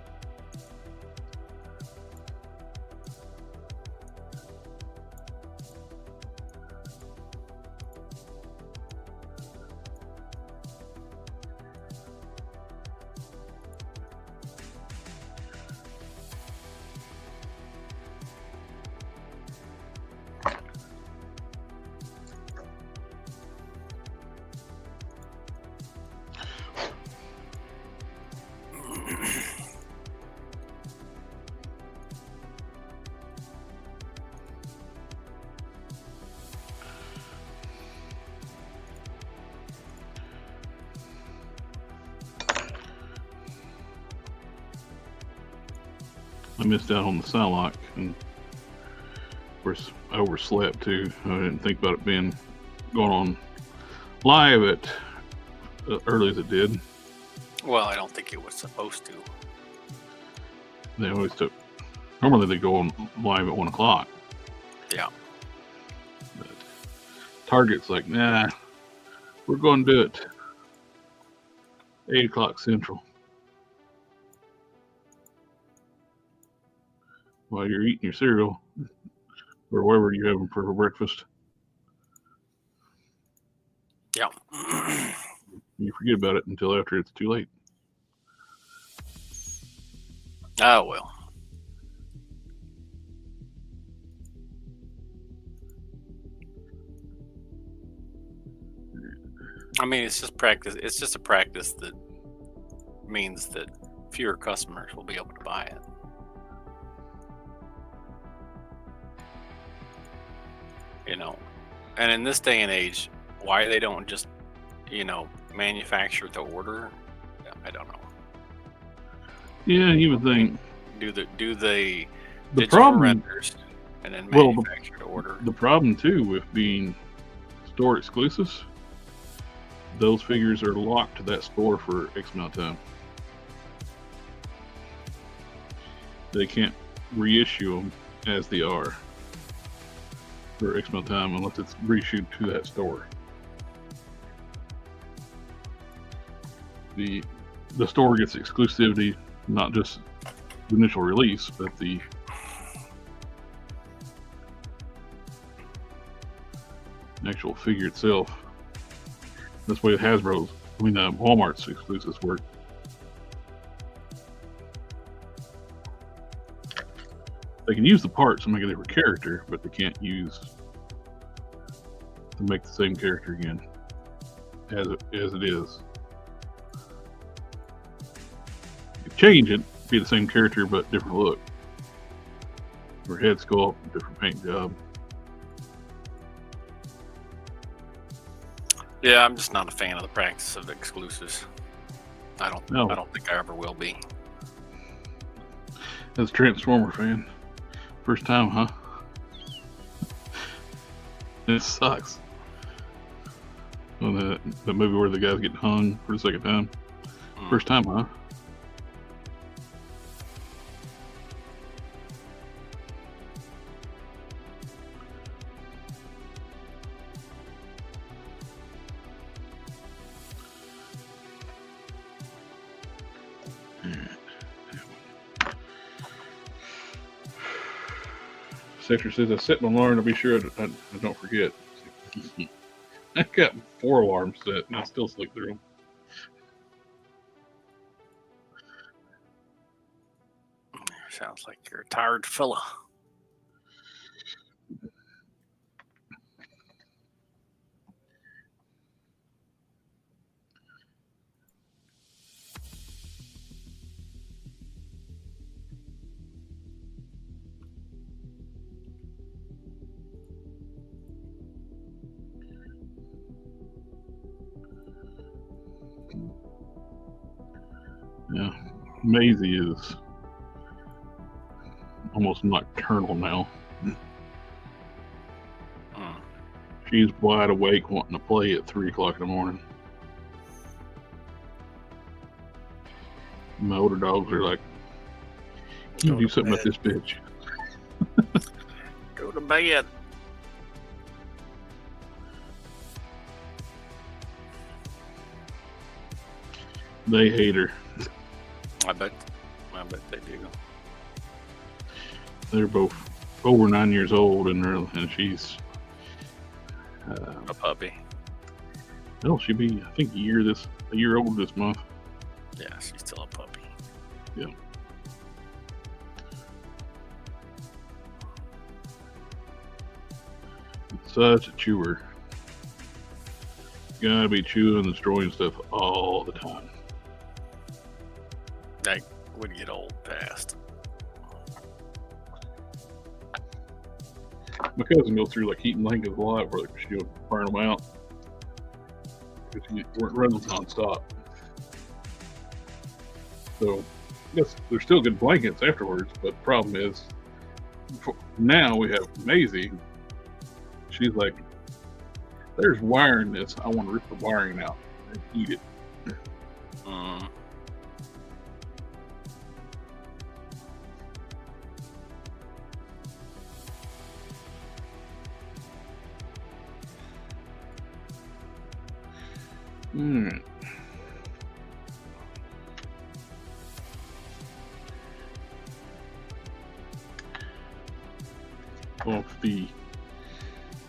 I missed out on the Silock, and of course I overslept too. I didn't think about it being going on live at early as it did. Well, I don't think it was supposed to. They always took. Normally they go on live at 1 o'clock. Yeah. But Target's like, nah, we're going to do it 8 o'clock Central. While you're eating your cereal or whatever you're having for breakfast. Yeah. You forget about it until after it's too late. Oh, well. I mean, it's just practice. It's just a practice that means that fewer customers will be able to buy it. You know, and in this day and age, why they don't just, manufacture to order, I don't know. Yeah, you would think. Do the digital problem, renders and then manufacture to order. The problem too with being store exclusives, those figures are locked to that store for X amount of time. They can't reissue them as they are for X amount of time unless it's reissued to that store. The store gets exclusivity, not just the initial release, but the actual figure itself. That's the way Walmart's exclusives work. They can use the parts to make a different character, but they can't use to make the same character again as it is. You can change it, be the same character but different look. Or head sculpt, different paint job. Yeah, I'm just not a fan of the practice of exclusives. I don't think I ever will be. As a Transformer fan, first time, huh? It sucks. Well, the movie where the guy's getting hung for the second time. First time, huh? Sector says I set my alarm to be sure I don't forget. I've got 4 alarms set and I still sleep through them. Sounds like you're a tired fella. Yeah, Maisie is almost nocturnal now. She's wide awake wanting to play at 3 o'clock in the morning. My older dogs are like, you do something about this bitch. Go to bed. They hate her. I bet they do. They're both over 9 years old, and she's a puppy. Well, she'll be, I think, a year old this month. Yeah, she's still a puppy. Yeah. Such a chewer. Gotta be chewing and destroying stuff all the time. That would get old fast. My cousin goes through like heat and blankets a lot where she'll burn them out. Because you weren't running nonstop. So Yes, they're still good blankets afterwards, but the problem is now we have Maisie. She's like, there's wire in this. I want to rip the wiring out and eat it. Off the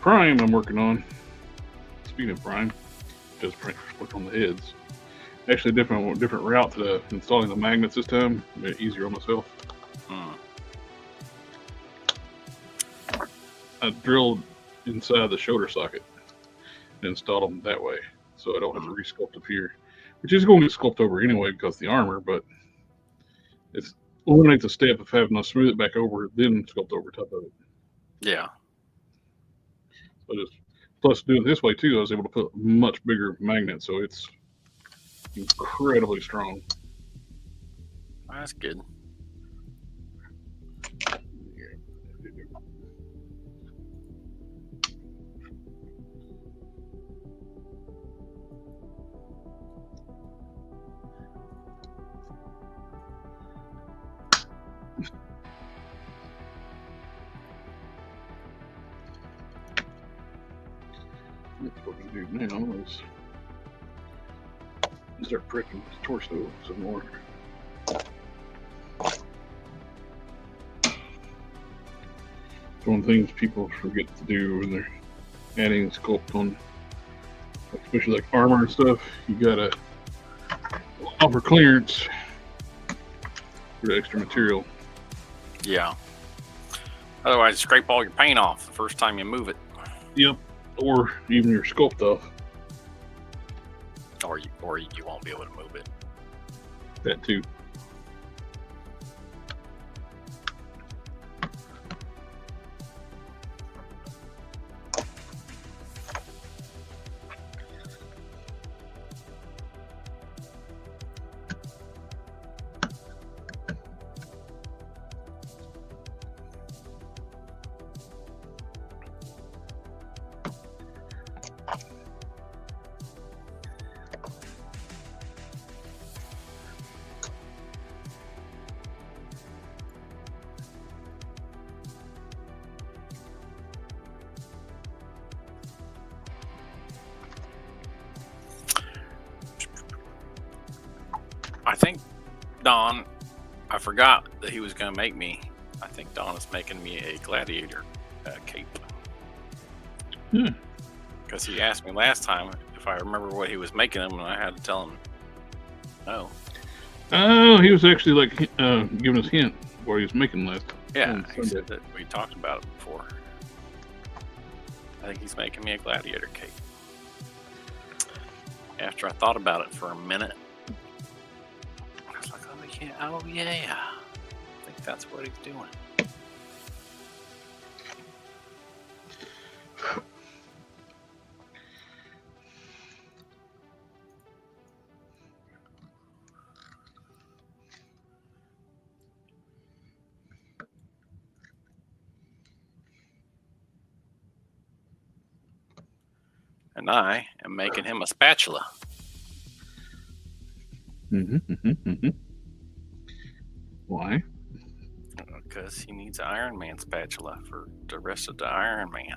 prime I'm working on. Speaking of prime, just work on the heads. Actually, different route to installing the magnets this time. Made it easier on myself. I drilled inside the shoulder socket and installed them that way, so I don't have to resculpt up here, which is going to get sculpted over anyway because of the armor, but it's eliminates the step of having to smooth it back over, then sculpt over top of it. Yeah. So plus doing it this way too, I was able to put much bigger magnet, so it's incredibly strong. That's good. What we do now is start pricking his torso some more. One of the things people forget to do when they're adding sculpt on, especially like armor and stuff, you gotta offer clearance for the extra material. Yeah. Otherwise, scrape all your paint off the first time you move it. Yep. Or even your sculpt off. Or you won't be able to move it. That too. I think Don, I forgot that he was going to make me. I think Don is making me a gladiator cape. Because he asked me last time if I remember what he was making them, and I had to tell him no. Oh, he was actually like giving us a hint what he was making last. Yeah, he said that we talked about it before. I think he's making me a gladiator cape. After I thought about it for a minute, I was like, oh yeah, I think that's what he's doing. And I am making him a spatula. Why? Because he needs an Iron Man spatula for the rest of the Iron Man.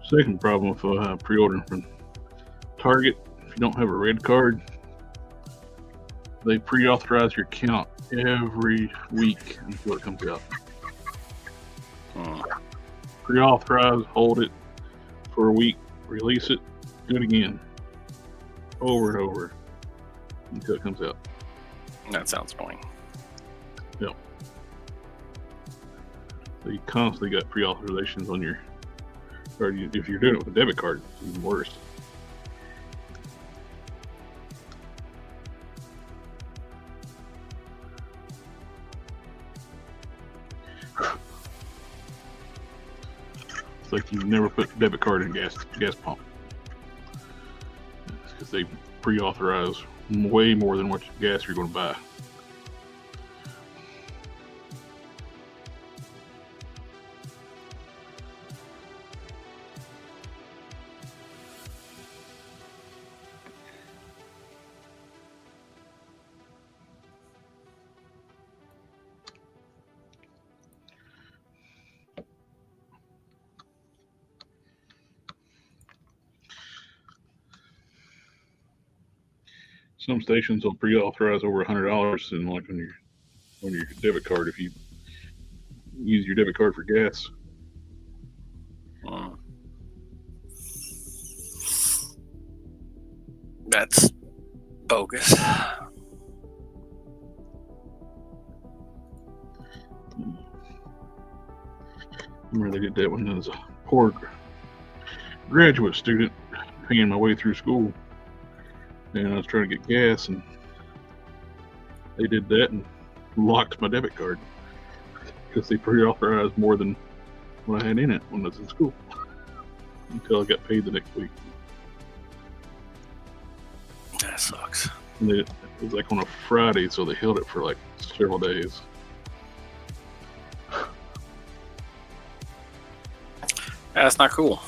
Second problem with pre-ordering from Target, if you don't have a red card, they pre-authorize your account every week until it comes out. Pre-authorize, hold it for a week, release it, do it again, over and over until it comes out. That sounds annoying. Yep. So you constantly got pre-authorizations on your, or if you're doing it with a debit card, it's even worse. It's like you never put a debit card in gas pump. It's because they pre-authorize way more than what gas you're going to buy. Some stations will pre-authorize over $100, and like on your debit card, if you use your debit card for gas. That's bogus. I remember they did that when I was a poor graduate student paying my way through school. And I was trying to get gas, and they did that and locked my debit card because they pre-authorized more than what I had in it when I was in school until I got paid the next week. That sucks. And it was like on a Friday, so they held it for like several days. That's not cool.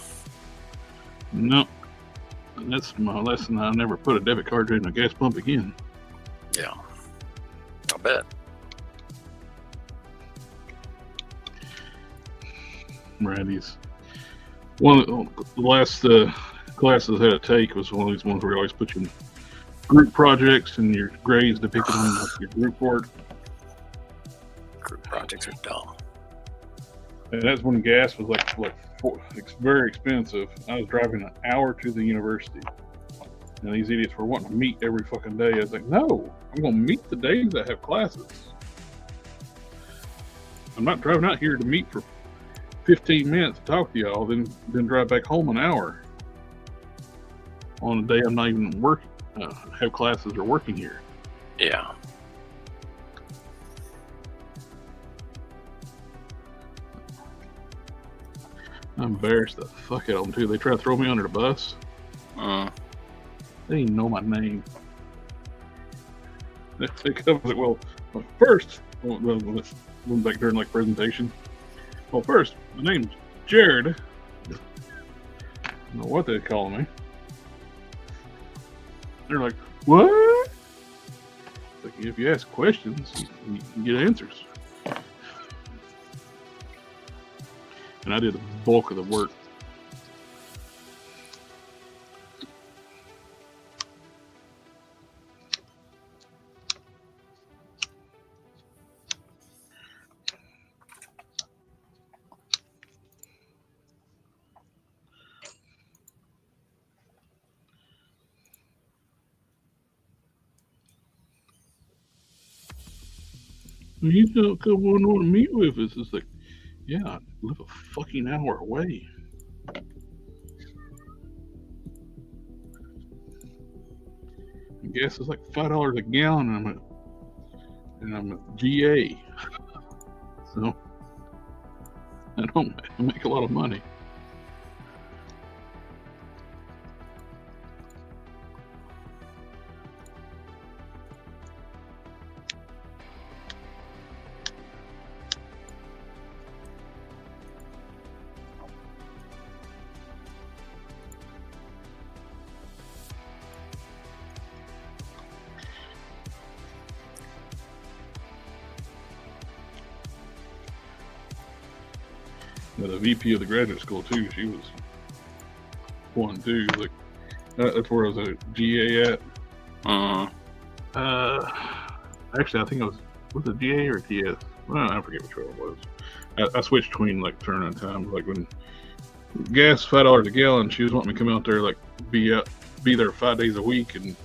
No. And that's my lesson. I never put a debit card in a gas pump again. Yeah. I bet. Right. One of the last classes I had to take was one of these ones where you always put your group projects and your grades depicted on your group work. Group projects are dumb. And that's when gas was it's very expensive. I was driving an hour to the university, and these idiots were wanting to meet every fucking day. I was like, no, I'm going to meet the days I have classes. I'm not driving out here to meet for 15 minutes to talk to y'all, then drive back home an hour on a day I'm not even working, have classes or working here. Yeah. I embarrassed the fuck out of them too. They try to throw me under the bus. They didn't know my name. They come like, well, first, went back during like presentation. Well, first, my name's Jared. I don't know what they call me. They're like, what? Like, if you ask questions, you can get answers. And I did the bulk of the work. You don't come on to meet with us. It's like, yeah, I live a fucking hour away. Gas is like $5 a gallon, and I'm a GA, so I don't make a lot of money. The VP of the graduate school too. She was one too. Like that's where I was a GA at. Actually, I think it was it GA or TS? Well, I forget which one it was. I switched between like turnaround times. Like when gas $5 a gallon, she was wanting me to come out there, like be there 5 days a week and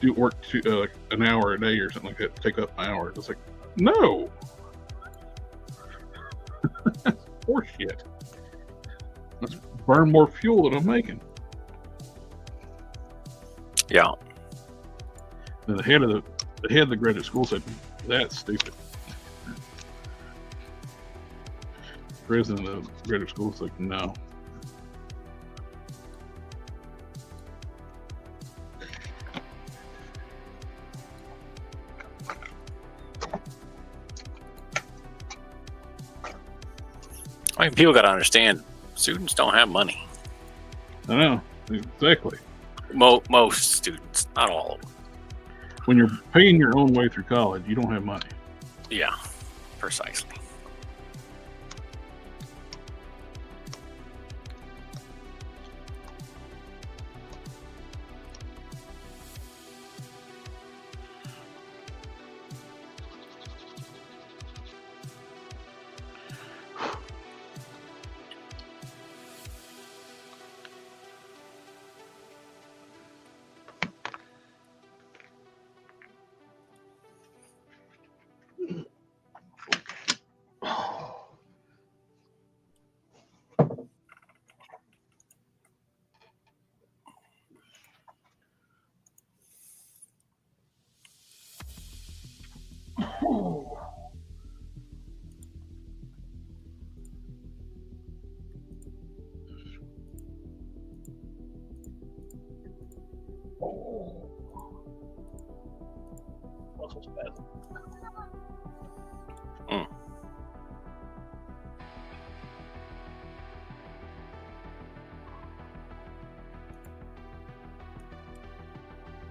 do work like an hour a day or something like that. Take up my hours. It's like, no, horseshit. Let's burn more fuel than I'm making. Yeah. And the head of the graduate school said, "That's stupid." President of the graduate school said, "No." I mean, people got to understand, students don't have money. I know, exactly. Most students, not all of them. When you're paying your own way through college, you don't have money. Yeah, precisely.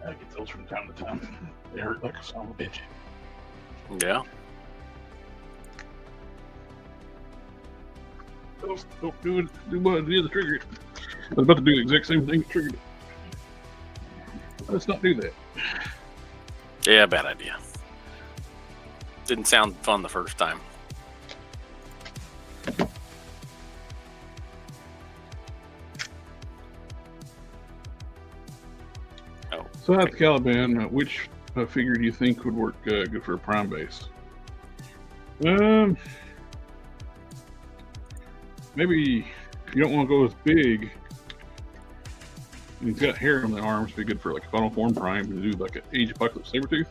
I get those from time to time. They hurt like a son of a bitch. Yeah. Don't do it. Do what the trigger. I was about to do the exact same thing. Triggered it. Let's not do that. Yeah, bad idea. Didn't sound fun the first time. Oh. So at the Caliban, which figure do you think would work good for a prime base? Maybe if you don't want to go as big, and he's got hair on the arms, be good for like a final form prime to do like an Age Apocalypse Sabretooth.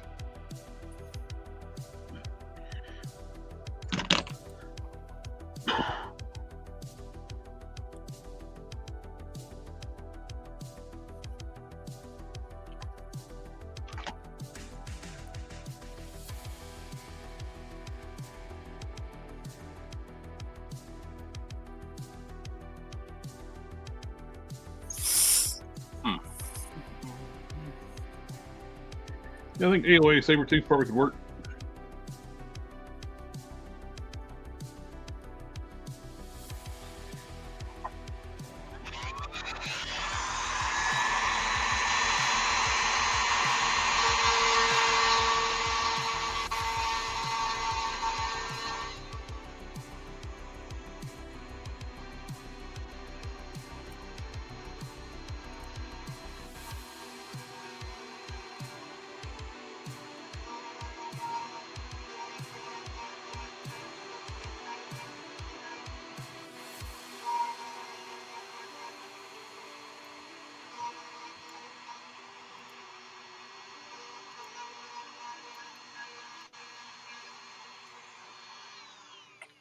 Yeah, I think AOA Sabretooth probably could work.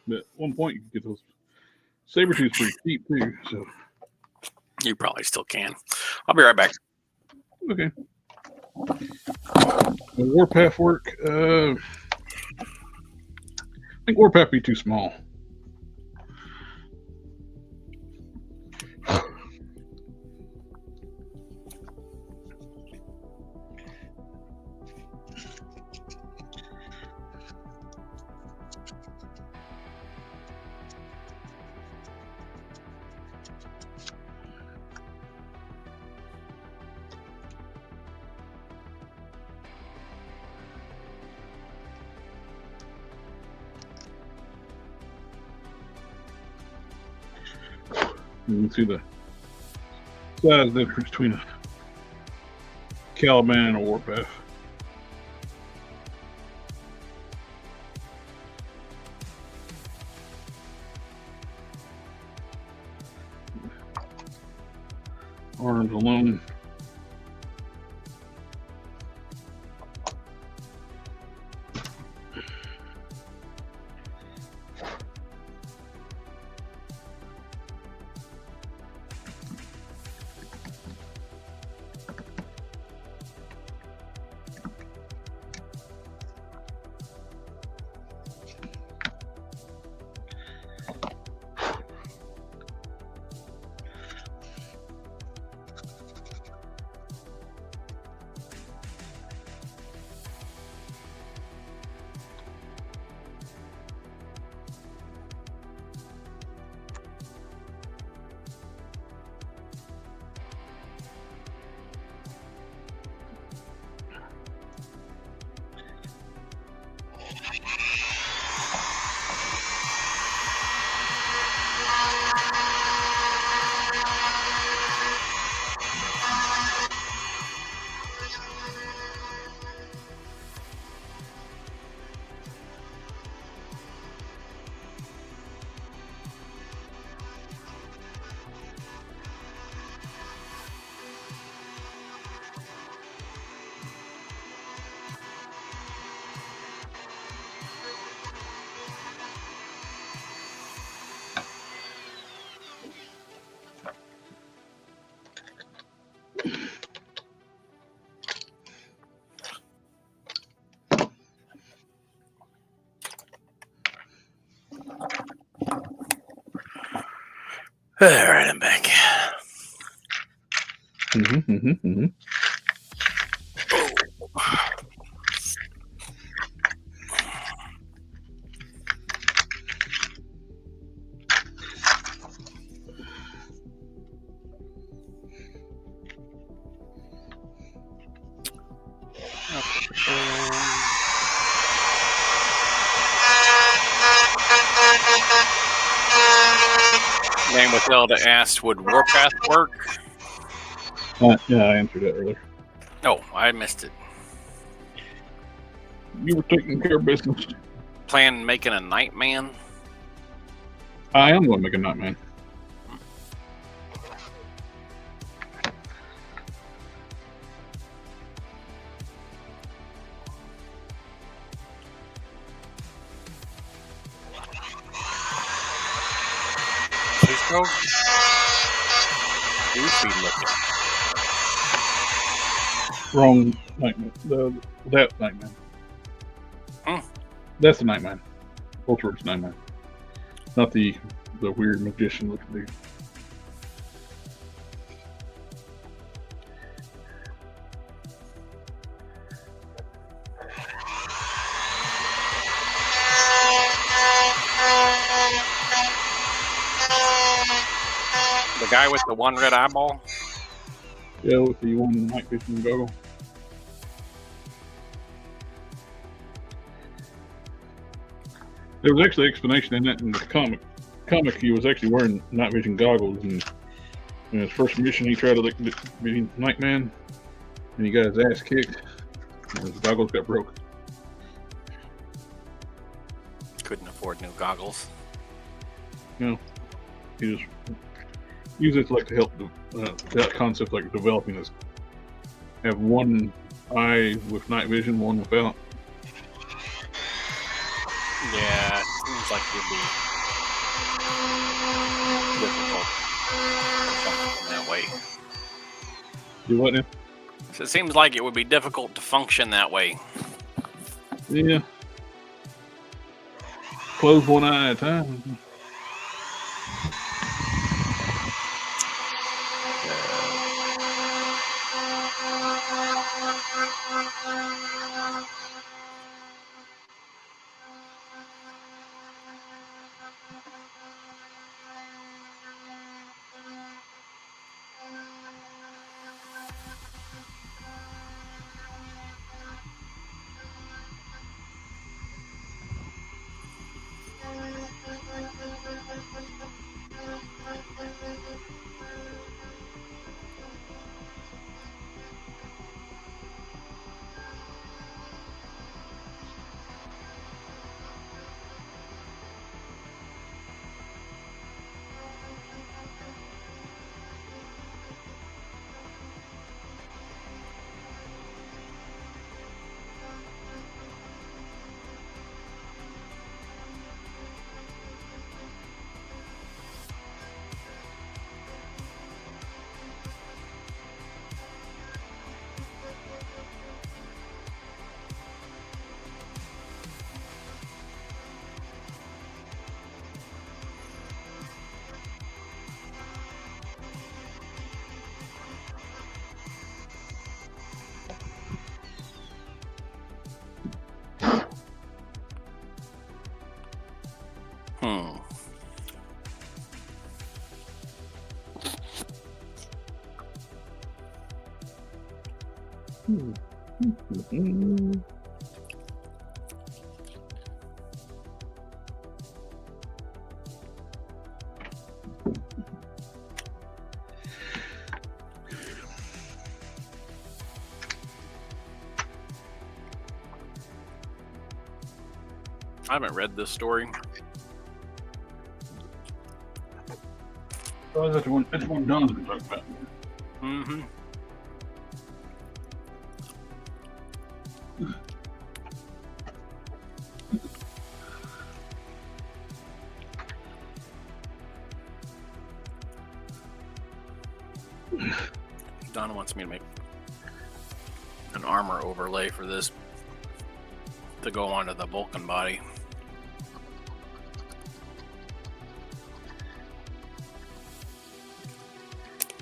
But at one point, you could get those Sabretooths pretty cheap, too. So you probably still can. I'll be right back. Okay. The Warpath work. I think Warpath be too small. You can see the size difference between a Caliban and a Warpath. Arms alone. All right, I'm back. Man with Zelda asked, would Warpath work? Yeah, I answered that earlier. Oh, I missed it. You were taking care of business. Plan making a Nightman? I am going to make a Nightman. Please go. Goofy looking. Wrong Nightman. That Nightman. That's the Nightman. Ultraworks Nightman. Not the weird magician looking dude. The guy with the one red eyeball? Yeah, with the one night vision goggle. There was actually explanation in that in the comic. He was actually wearing night vision goggles, and in his first mission he tried to be Nightman, and he got his ass kicked, and his goggles got broke. Couldn't afford new goggles. No, he just uses it like to help that concept, like developing this. Have one eye with night vision, one without. Yeah, seems like it'd be difficult to function that way. Do what now? So it seems like it would be difficult to function that way. Yeah. Close one eye at a time. I haven't read this story. Oh, that's one Don's been talking about. Mm-hmm. Donna wants me to make an armor overlay for this to go onto the Vulcan body.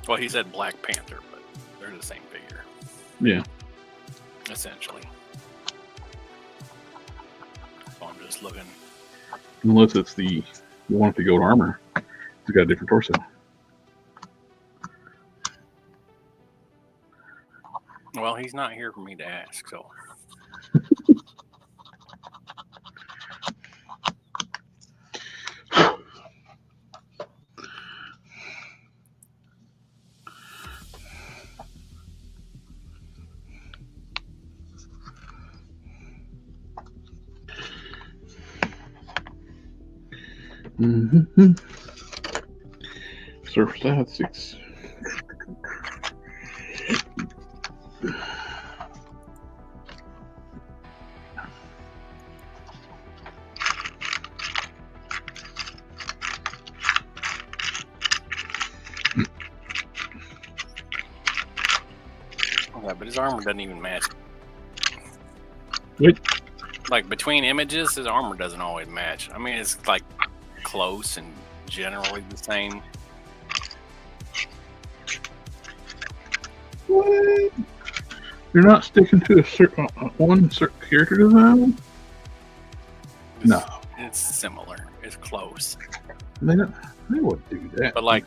Well, he said Black Panther, but they're the same figure. Yeah. Essentially. So I'm just looking. Unless it's you want it to go to armor. It's got a different torso. Well, he's not here for me to ask, so. Surface out 6. Okay, but his armor doesn't even match. Wait. Like between images, his armor doesn't always match. I mean, it's like close and generally the same. What? You're not sticking to a certain character design? No. It's similar. It's close. They wouldn't do that. But like,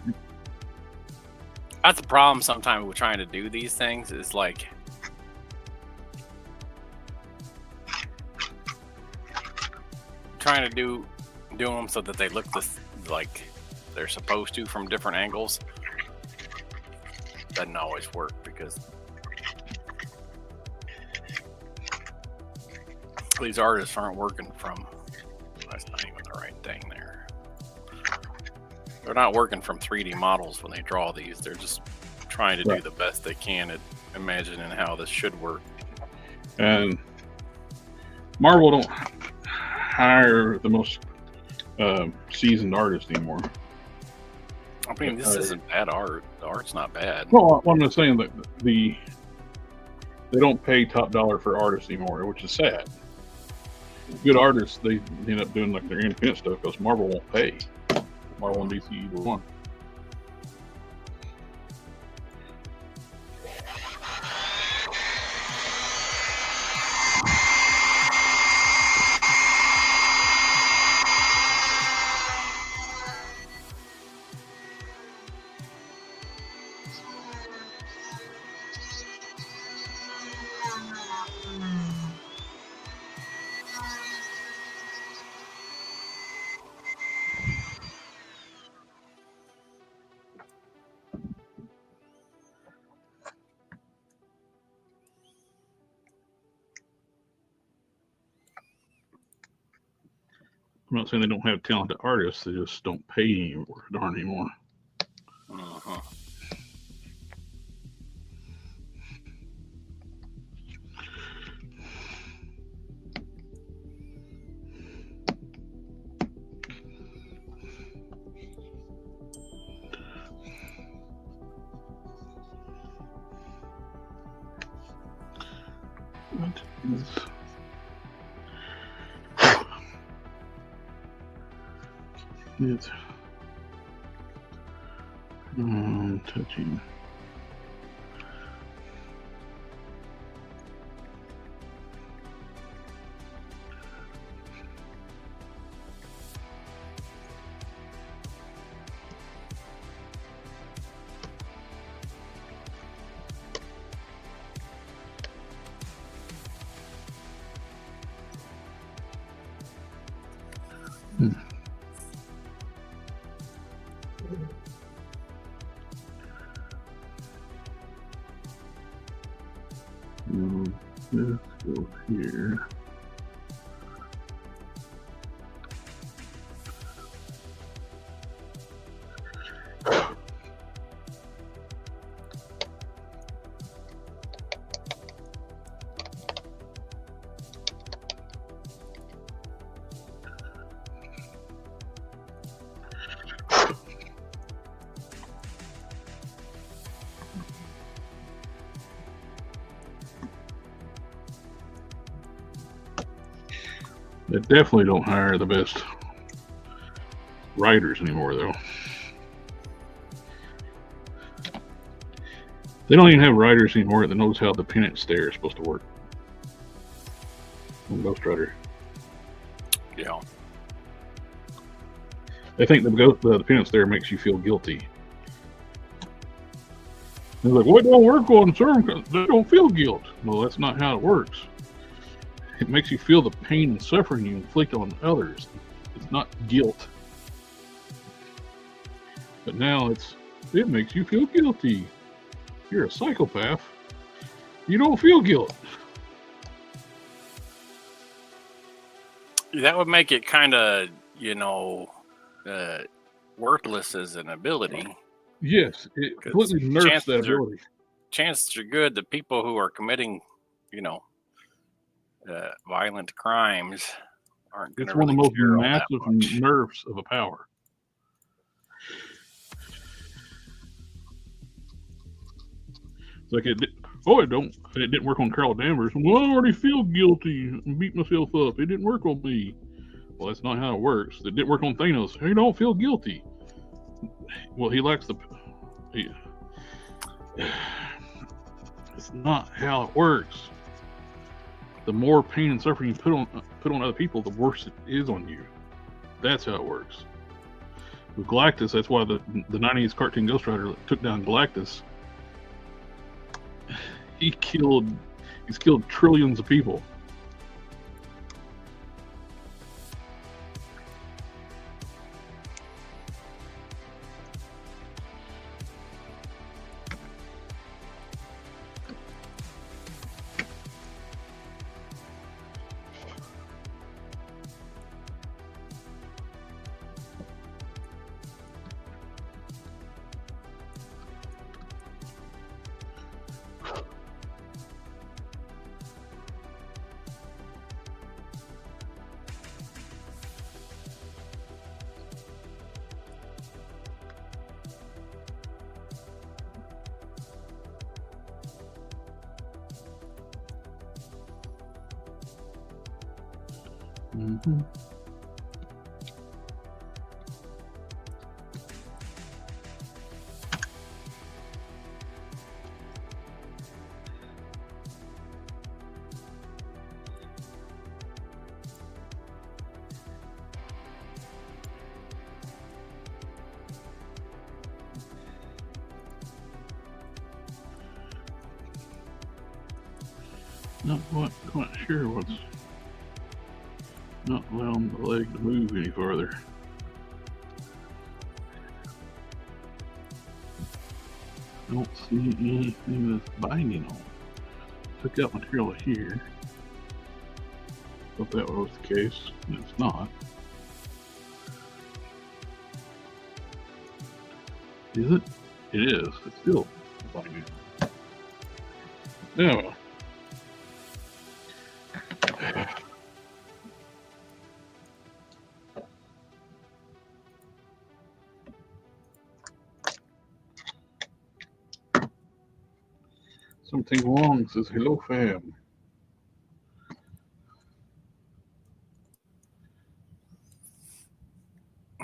that's the problem sometimes with trying to do these things is like, trying to do them so that they look like they're supposed to from different angles. Doesn't always work because these artists aren't working from, that's not even the right thing there. They're not working from 3D models when they draw these. They're just trying to do the best they can at imagining how this should work. And Marvel don't hire the most seasoned artists anymore. I mean, this isn't bad art. The art's not bad. Well, I'm not saying that they don't pay top dollar for artists anymore, which is sad. Good artists, they end up doing like their independent stuff because Marvel won't pay. Marvel and DC either one. I'm not saying they don't have talented artists, they just don't pay darn anymore. Uh-huh. What is... It's touching. here. They definitely don't hire the best writers anymore, though. They don't even have writers anymore that knows how the pin and stare is supposed to work on Ghostwriter. Yeah. They think the pin and stare makes you feel guilty. They're like, well, it don't work on certain because they don't feel guilt. Well, that's not how it works. It makes you feel the pain and suffering you inflict on others. It's not guilt. But now it makes you feel guilty. You're a psychopath. You don't feel guilt. That would make it kind of, worthless as an ability. Yes, it completely nerfs that ability. Chances are good that people who are committing, violent crimes aren't going to really It's one of the most massive nerfs of a power. It's like it didn't work on Carol Danvers. Well, I already feel guilty and beat myself up. It didn't work on me. Well, that's not how it works. It didn't work on Thanos. He don't feel guilty. Well, he lacks it's not how it works. The more pain and suffering you put on other people, the worse it is on you. That's how it works. With Galactus, that's why the 90s cartoon Ghostwriter took down Galactus. He's killed trillions of people. Mm-hmm. Not quite sure what's not allowing the leg to move any farther. I don't see anything that's binding on. Took out material here. Thought that was the case, and it's not. Is it? It is. It's still binding. No. Something wrong, says hello fam.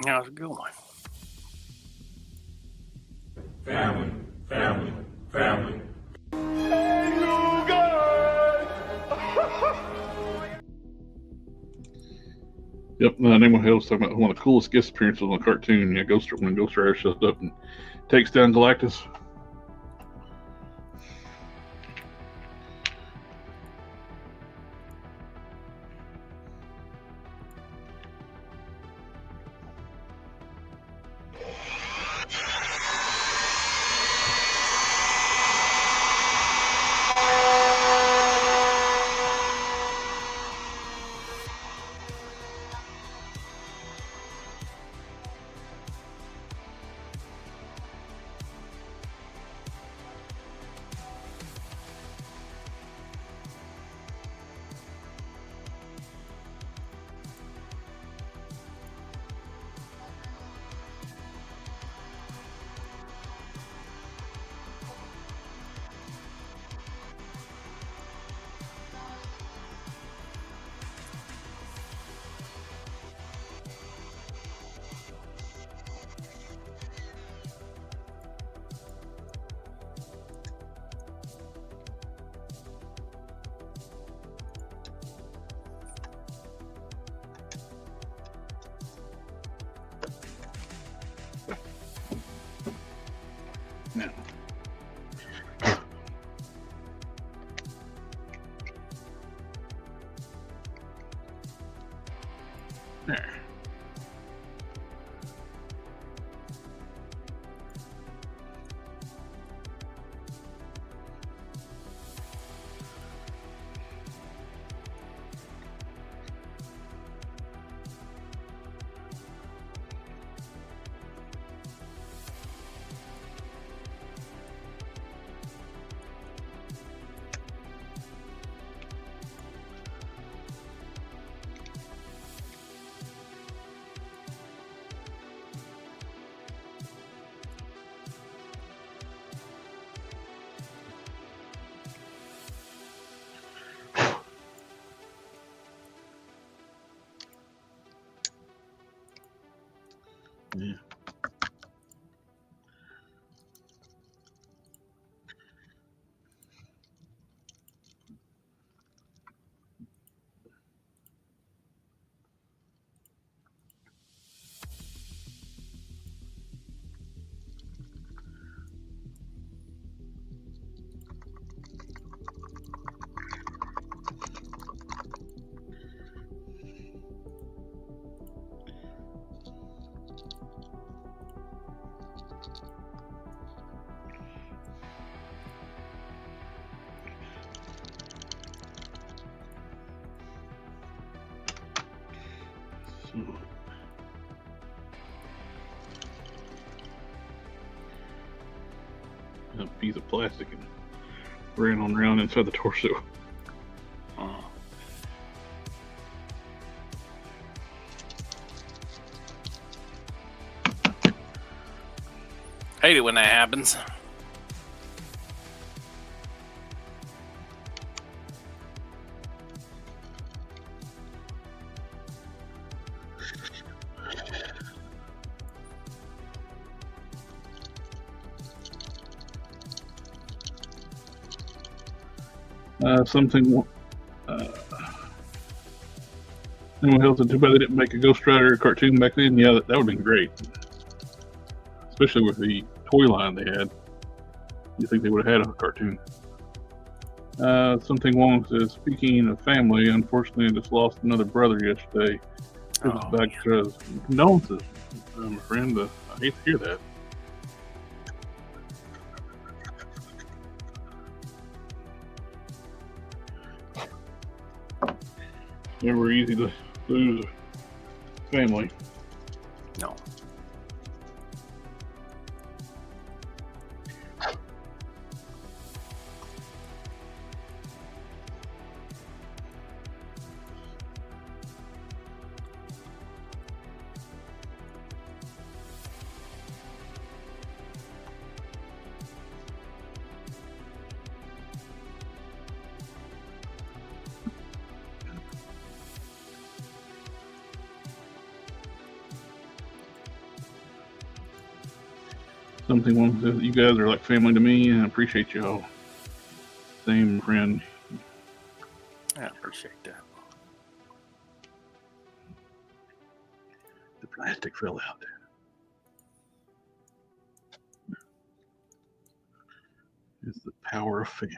How's it going? Family. Hey, you guys! Yep, Nemo Hill was talking about one of the coolest guest appearances on the cartoon. Yeah, when Ghost Rider shows up and takes down Galactus. There. Yeah. A piece of plastic and ran on around inside the torso. Hate it when that happens. Something. Anyone else? Too bad they didn't make a Ghost Rider cartoon back then. Yeah, that would have been great. Especially with the toy line they had. You think they would have had a cartoon. Something Wong says, speaking of family, unfortunately I just lost another brother yesterday. This is back to condolences, my friend. I hate to hear that. Never easy to lose a family. No. Something One says, you guys are like family to me, and I appreciate y'all. Same, friend. I appreciate that. The plastic fell out. It's the power of family.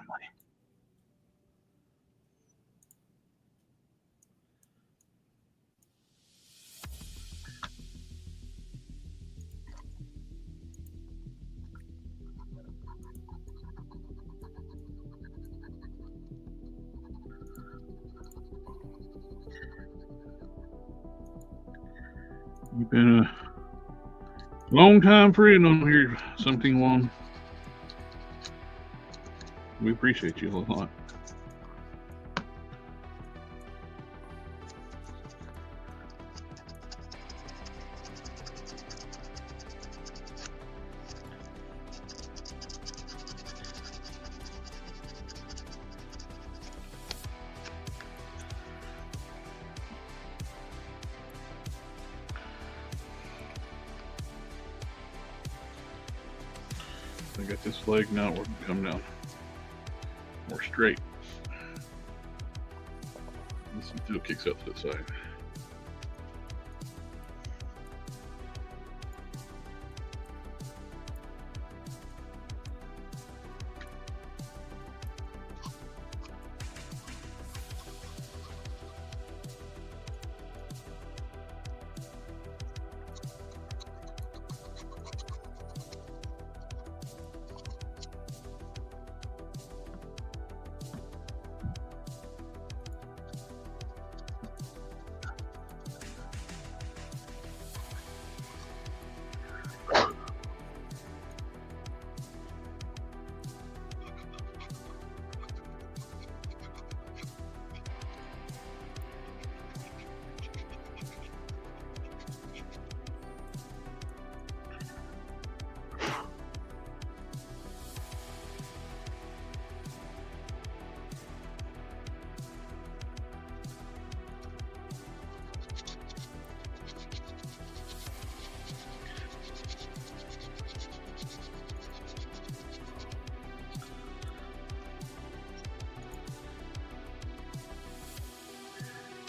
You've been a long time friend on here, Something One. We appreciate you a lot. I got this leg now where it can come down more straight. This one still kicks up to the side.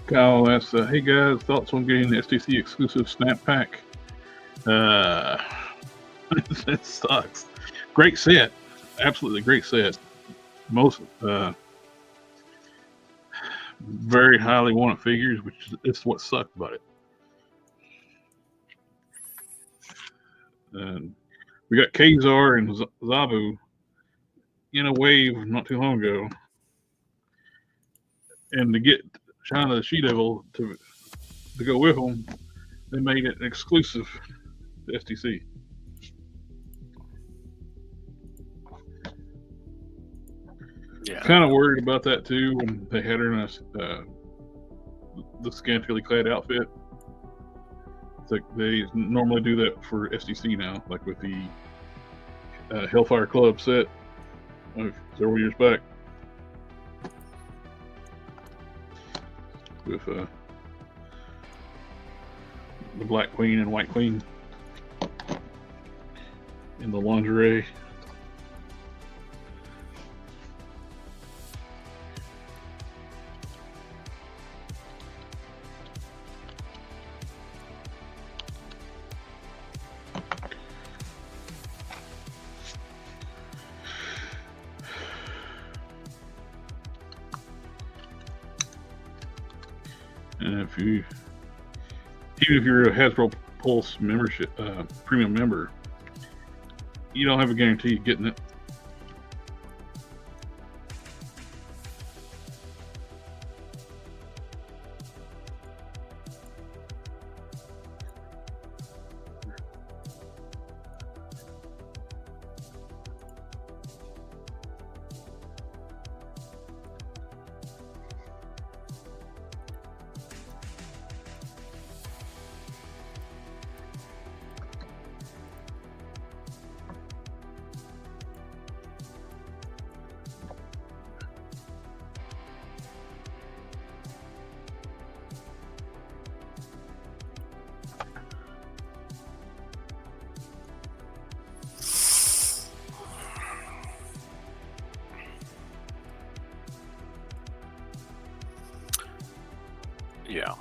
Kyle asks, hey guys, thoughts on getting the STC exclusive snap pack? That sucks. Great set. Absolutely great set. Most very highly wanted figures, which is what sucked about it. And we got Kazar and Zabu in a wave not too long ago. And to get China the She-Devil to go with them, they made it exclusive to STC. Yeah. Kind of worried about that too when they had her in the scantily clad outfit. It's like they normally do that for STC now, like with the Hellfire Club set several years back. With the Black Queen and White Queen in the lingerie. And even if you're a Hasbro Pulse membership premium member, you don't have a guarantee of getting it. Yeah.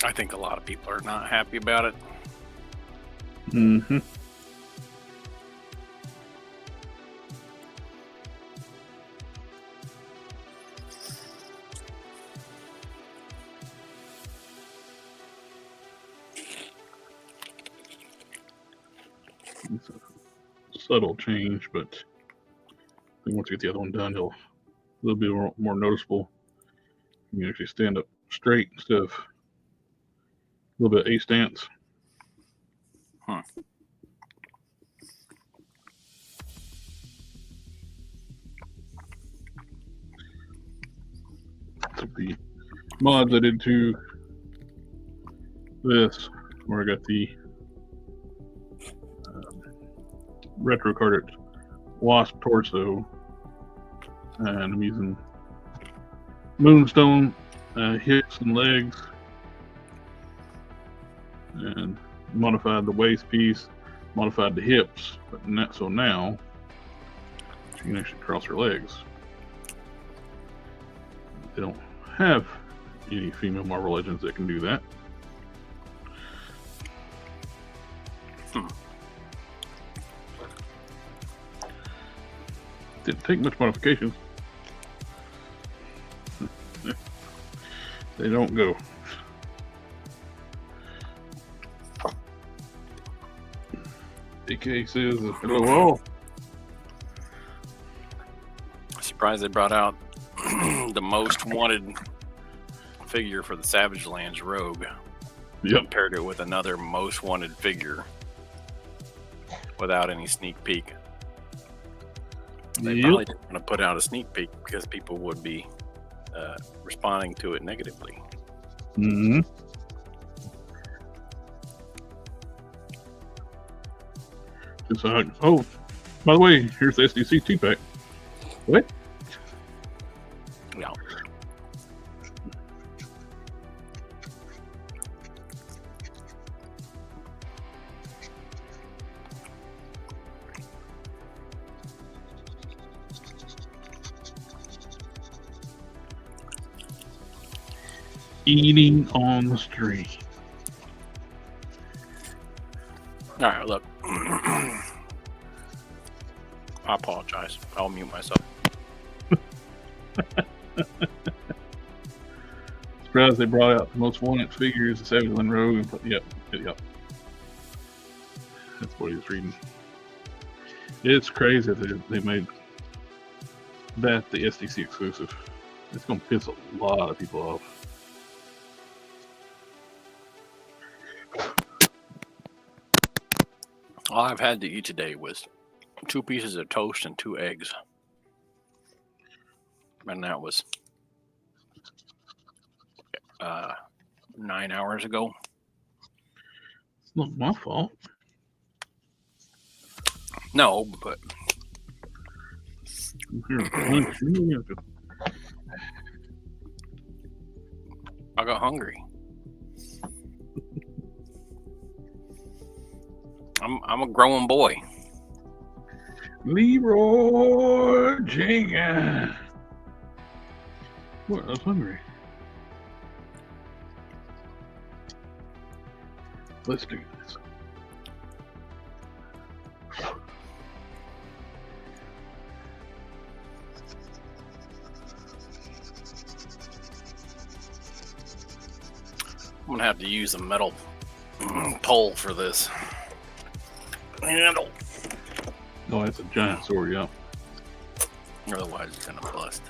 I think a lot of people are not happy about it. Mm-hmm. It's a subtle change, but I think once you get the other one done, it'll a little bit more noticeable. You can actually stand up straight instead of a little bit A stance. Huh. So the mods I did to this, where I got the retro carded Wasp torso, and I'm using Moonstone hips and legs, and modified the waist piece, modified the hips, but not so now she can actually cross her legs. They don't have any female Marvel Legends that can do that. Didn't take much modifications. They don't go. DK says, hello all. Surprised they brought out the most wanted figure for the Savage Lands Rogue. Yep. Compared it with another most wanted figure without any sneak peek. They probably didn't want to put out a sneak peek because people would be responding to it negatively. Mm-hmm. Oh, by the way, here's the SDC 2-pack. What? No. Eating on the street. All right, look. I apologize. I'll mute myself. Surprised they brought out the most wanted figures, the Savage Land Rogue, and put, yep. That's what he was reading. It's crazy that they made that the SDC exclusive. It's going to piss a lot of people off. All I've had to eat today was 2 pieces of toast and 2 eggs. And that was 9 hours ago. It's not my fault. No, but I got hungry. I'm a growing boy. Leroy Jenkins. What? I was hungry. Let's do this. I'm gonna have to use a metal pole for this handle. No, that's a giant sword, yeah. Otherwise, it's gonna bust.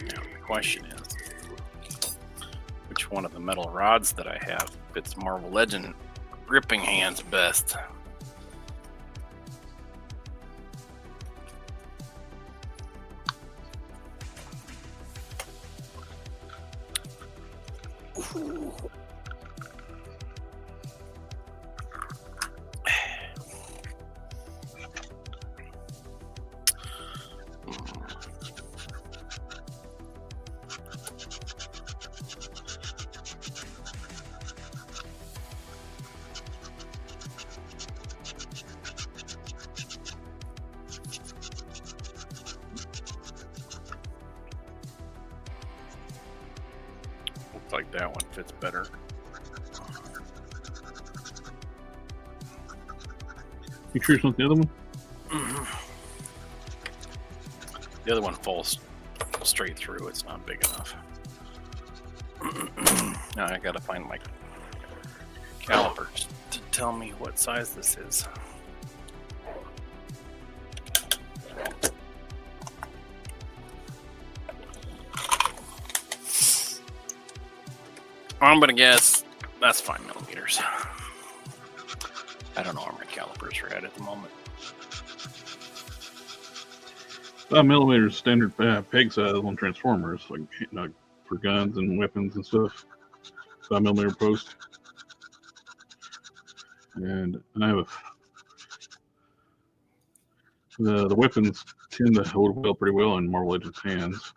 Now, the question is, which one of the metal rods that I have fits Marvel Legend gripping hands best? Like that one fits better. You sure it's not the other one? Mm-hmm. The other one falls straight through. It's not big enough. Now I gotta find my calipers to tell me what size this is. I'm gonna guess that's 5 millimeters. I don't know where my calipers are at the moment. 5 millimeters standard peg size on transformers, like for guns and weapons and stuff. 5 millimeter post. And I have the weapons tend to hold well pretty well in Marvel Legends hands.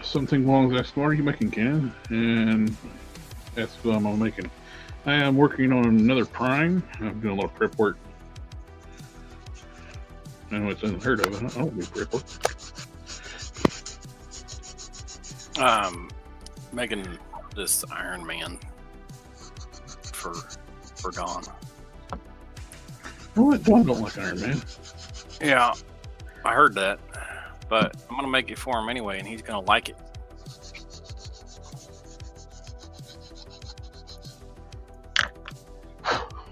Something along that line. Are you making, Ken? And that's what I'm making. I am working on another prime. I'm doing a lot of prep work. I know it's unheard of. I don't do prep work. Making this Iron Man for Dawn. Well, Dawn don't like Iron Man. Yeah, I heard that. But I'm going to make it for him anyway, and he's going to like it.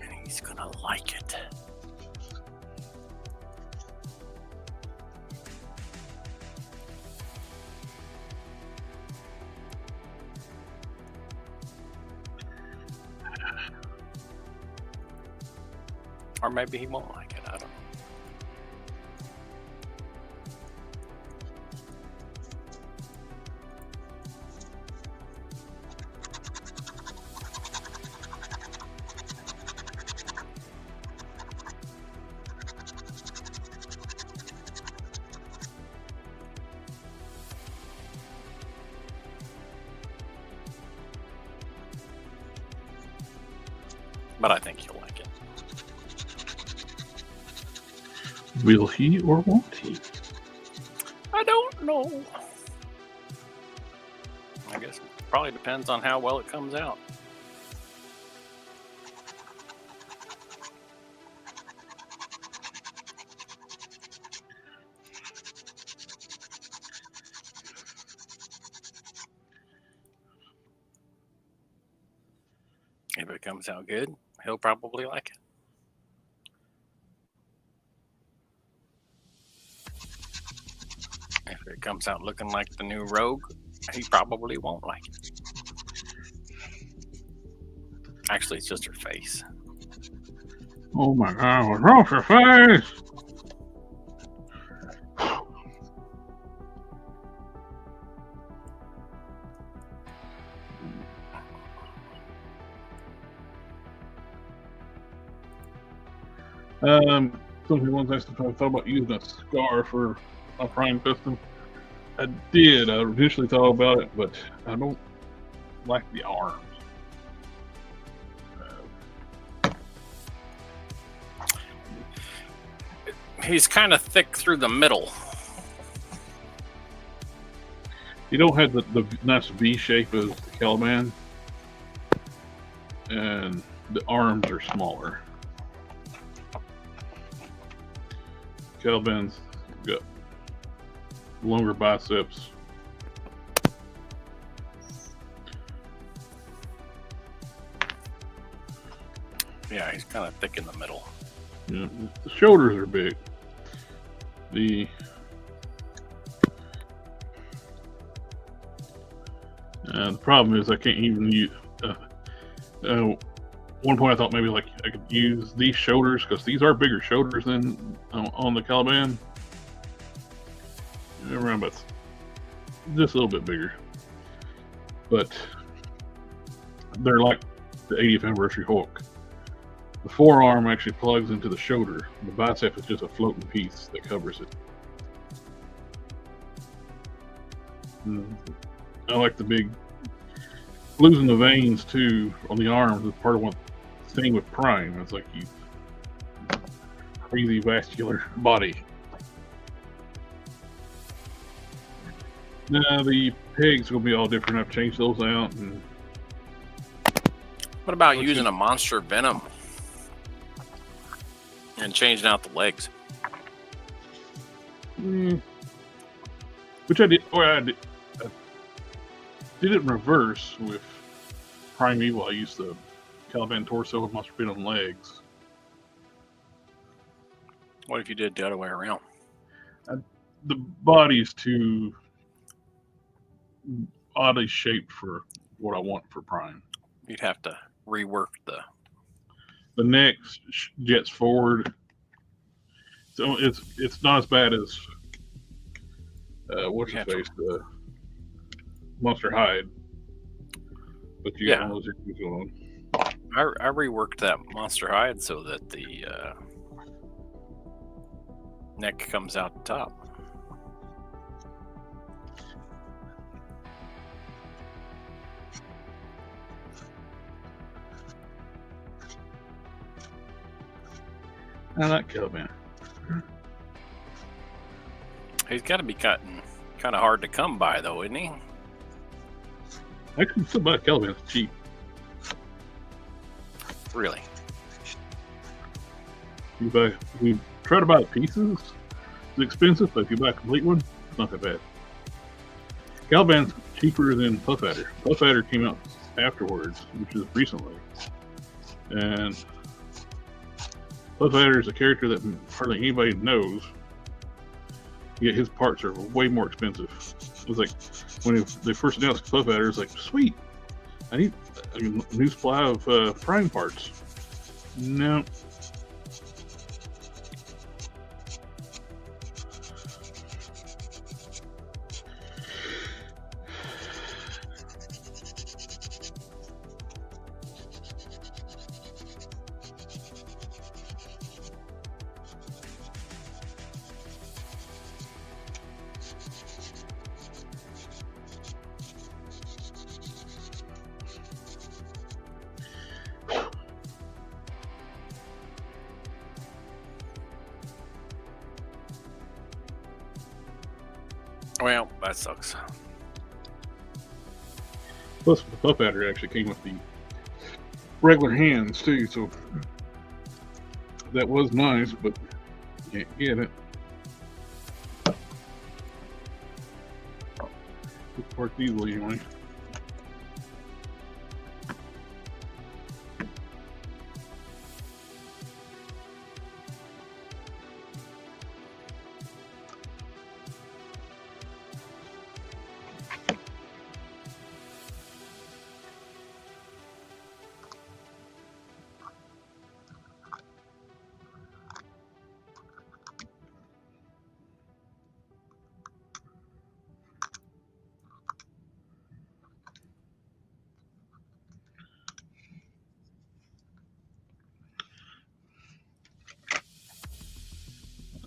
And he's going to like it. Or maybe he won't like it. I don't know. But I think he'll like it. Will he or won't he? I don't know. I guess it probably depends on how well it comes out. If it comes out good, he'll probably like it. If it comes out looking like the new Rogue, he probably won't like it. Actually, it's just her face. Oh my God, what's wrong with her face? Something once I thought about using a scar for a prime piston. I did. I initially thought about it, but I don't like the arms. He's kind of thick through the middle. You don't have the nice V shape as the Caliban, and the arms are smaller. Caliban's got longer biceps. Yeah, he's kind of thick in the middle. Yeah, the shoulders are big. The problem is I can't even use. One point I thought maybe like I could use these shoulders because these are bigger shoulders than on the Caliban. Around about just a little bit bigger, but they're like the 80th anniversary Hulk. The forearm actually plugs into the shoulder. The bicep is just a floating piece that covers it. I like the big losing the veins too on the arms is part of one thing with Prime. It's like you crazy vascular body. Now the pegs will be all different. I've changed those out. And what about using a monster venom and changing out the legs? Which I did. Or I did it in reverse with Primeval. I used the Caliban torso with monster venom legs. What if you did the other way around? the body's too oddly shaped for what I want for prime. You'd have to rework the neck jets forward, so it's not as bad as what's his face, the Monster Hide, but you got one of those issues going on. I reworked that Monster Hide so that the neck comes out the top. I like Caliban. He's got to be kind of hard to come by, though, isn't he? I can still buy Caliban. It's cheap. Really? If you try to buy pieces, it's expensive, but if you buy a complete one, it's not that bad. Caliban's cheaper than Puff Adder. Puff Adder came out afterwards, which is recently. And Puff Adder is a character that hardly anybody knows, yet his parts are way more expensive. It was like when they first announced Puff Adder, it's like, sweet, I need a new supply of prime parts. No. Well, that sucks. Plus, the Puff Adder actually came with the regular hands too, so that was nice, but you can't get it. It worked easily anyway.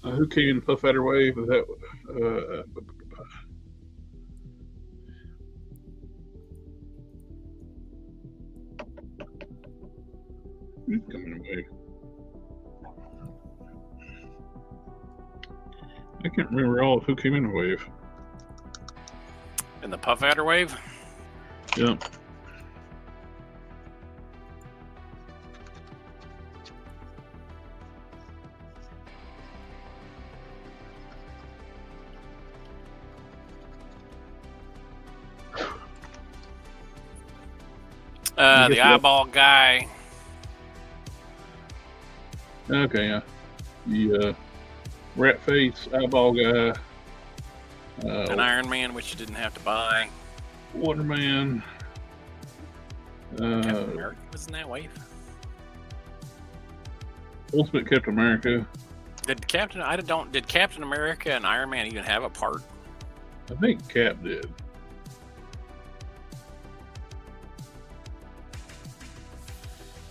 Who came in the Puff Adder wave? Was that who's coming in wave? I can't remember all of who came in the wave. In the Puff Adder wave? Yeah. The eyeball guy. Okay, yeah. The rat face eyeball guy. An Iron Man, which you didn't have to buy. Wonder Man. Captain America was in that wave. Ultimate Captain America. Did Captain America and Iron Man even have a part? I think Cap did.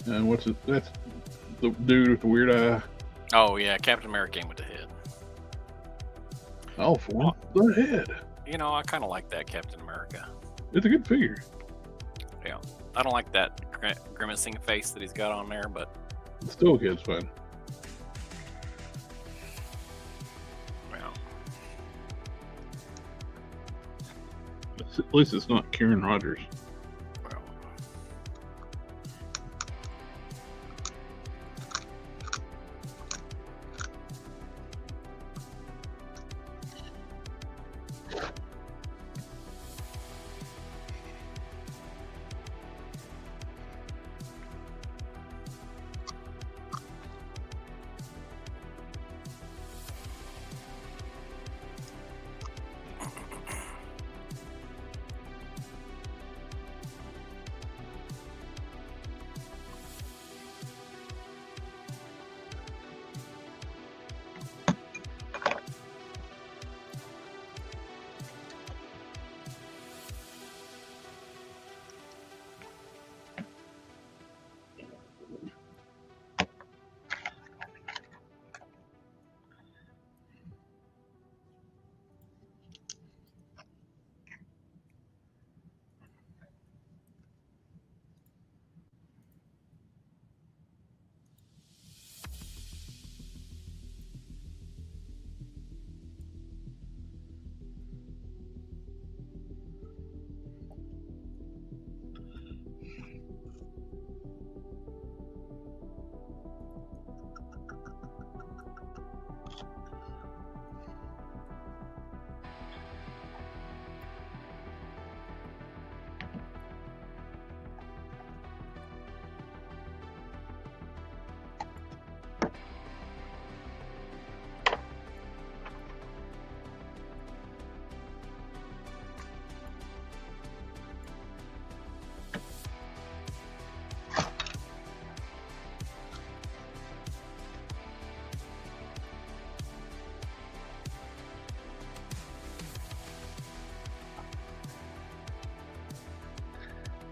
And what's it? That's the dude with the weird eye. Oh yeah, Captain America came with the head. Oh, for the head. You know, I kind of like that Captain America. It's a good figure. Yeah, I don't like that grimacing face that he's got on there, but it's still good. It's fun. Well, at least it's not Karen Rogers.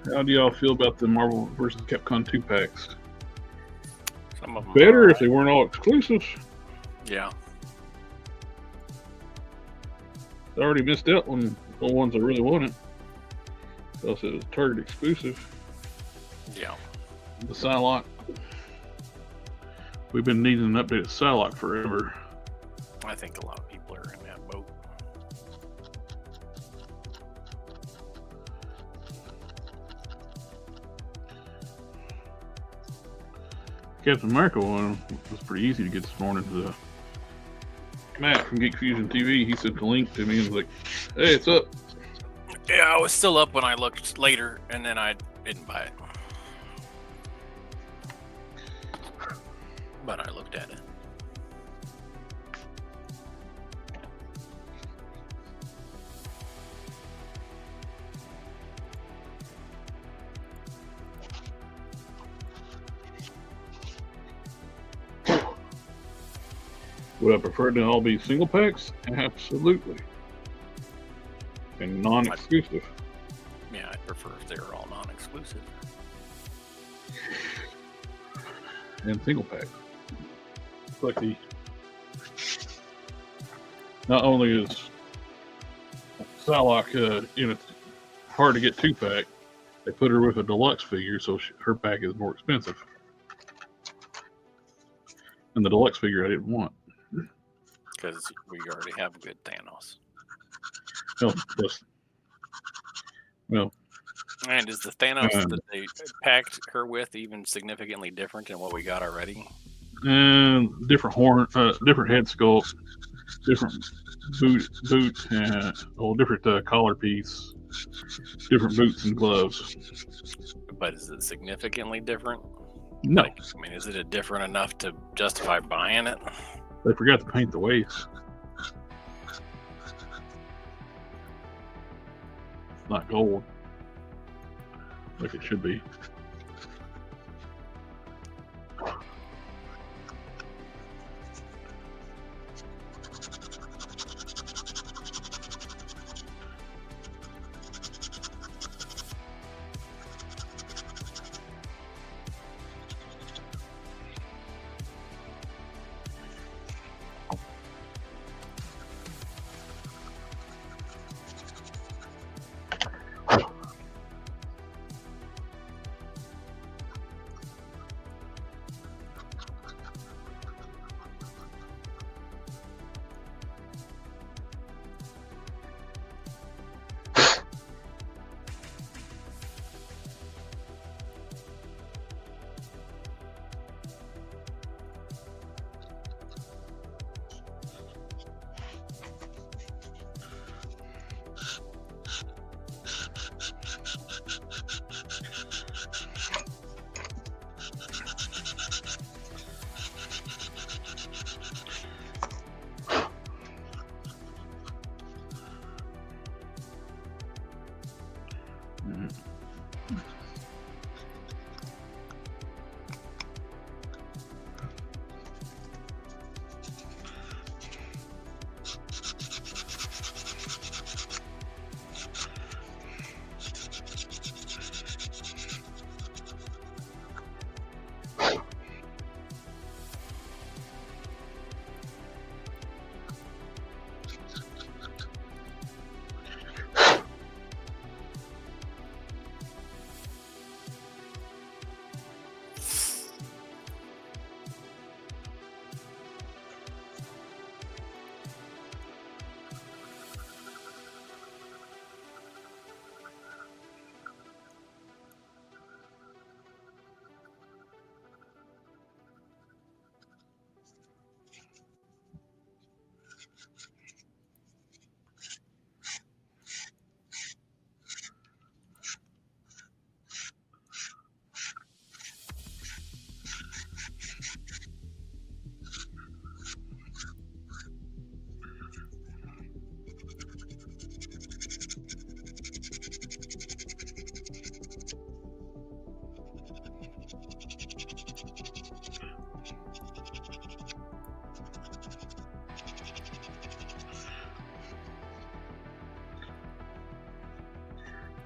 How do y'all feel about the Marvel vs. Capcom 2 packs? Some of them better are if they weren't all exclusives. Yeah. I already missed out on the ones I really wanted. Plus it was Target exclusive. Yeah. The Psylocke. We've been needing an updated Psylocke forever. I think a lot of people are in that boat. Captain America one was pretty easy to get this morning. The Matt from Geek Fusion TV, he sent the link to me and was like, "Hey, it's up." Yeah, I was still up when I looked later, and then I didn't buy it. But I looked at it. Would I prefer to all be single packs? Absolutely. And non-exclusive. Yeah, I'd prefer if they were all non-exclusive. And single packs. Like the not only is Psylocke, it's hard to get 2-pack. They put her with a deluxe figure, so her pack is more expensive. And the deluxe figure I didn't want. Because we already have a good Thanos. Well, and is the Thanos that they packed her with even significantly different than what we got already? Different horn, different head sculpt, different boot, different collar piece, different boots and gloves. But is it significantly different? No. Is it different enough to justify buying it? They forgot to paint the waist. It's not gold like it should be.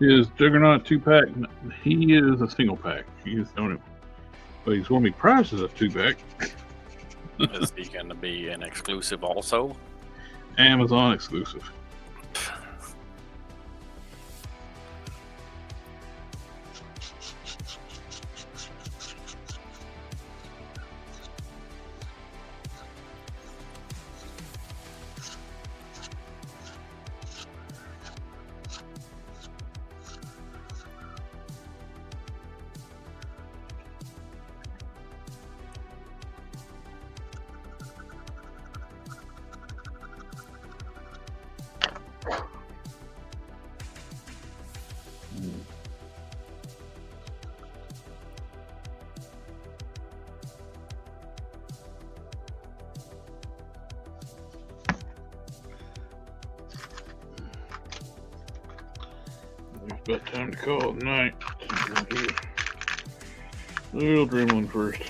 Is Juggernaut 2-pack? He is a single pack. He's the only, but he's going to be priced as a 2-pack. Is he going to be an exclusive also? Amazon exclusive. It's about time to call it night. We'll dream one first.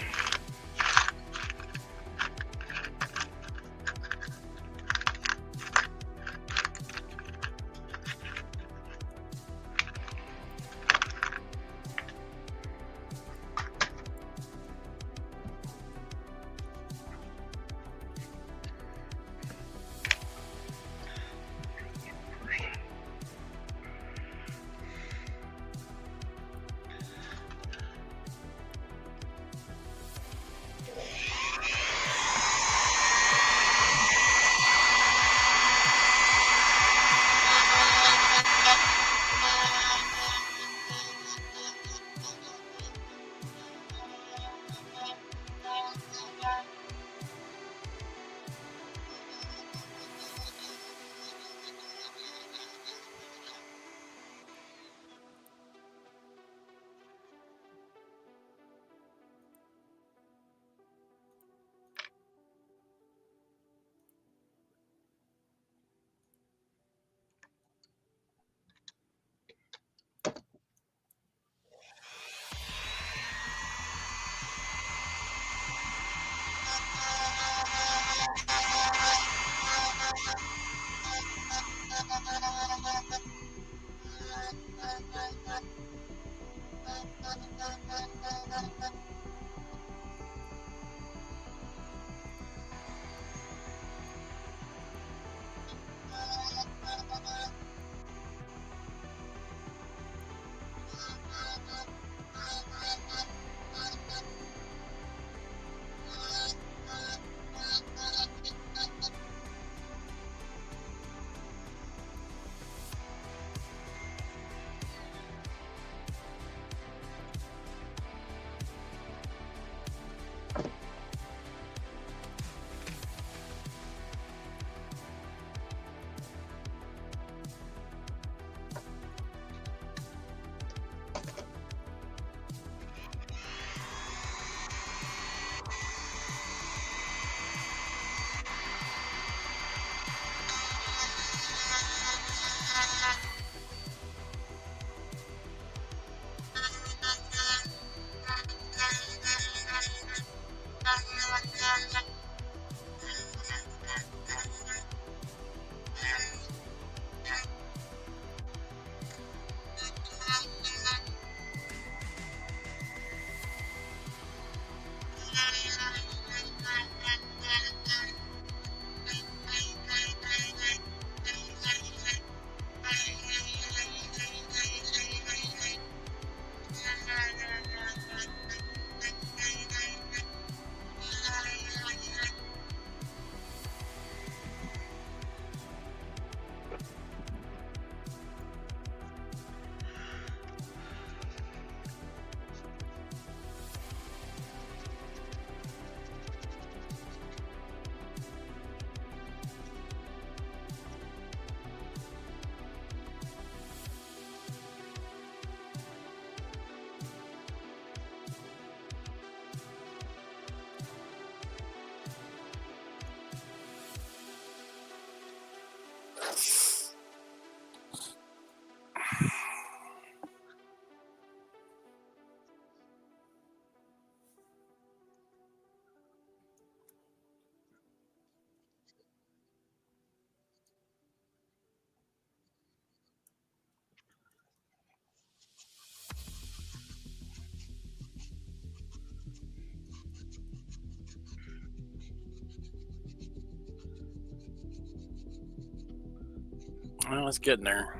Well, it's getting there.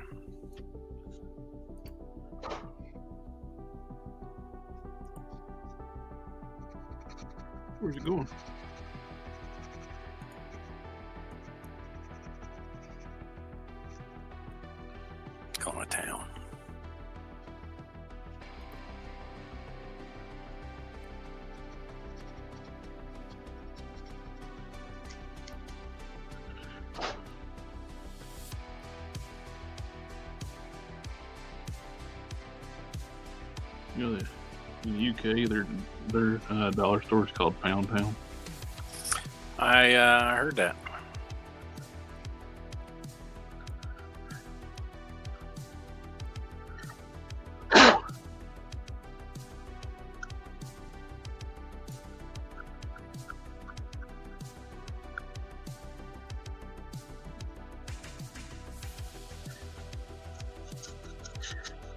Where's it going? Going to town. You know, in the UK, their dollar store is called Pound Town. I heard that.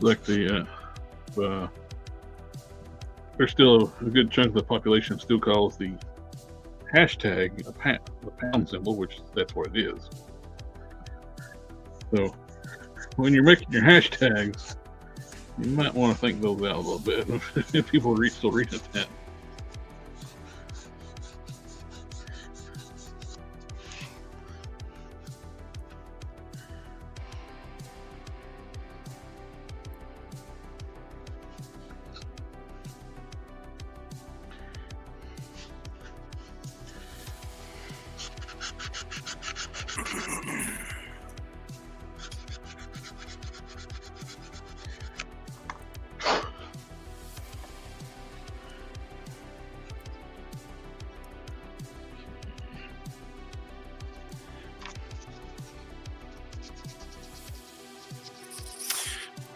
Like there's still a good chunk of the population still calls the hashtag the pound symbol, which that's what it is. So when you're making your hashtags, you might want to think those out a little bit. If people still read that.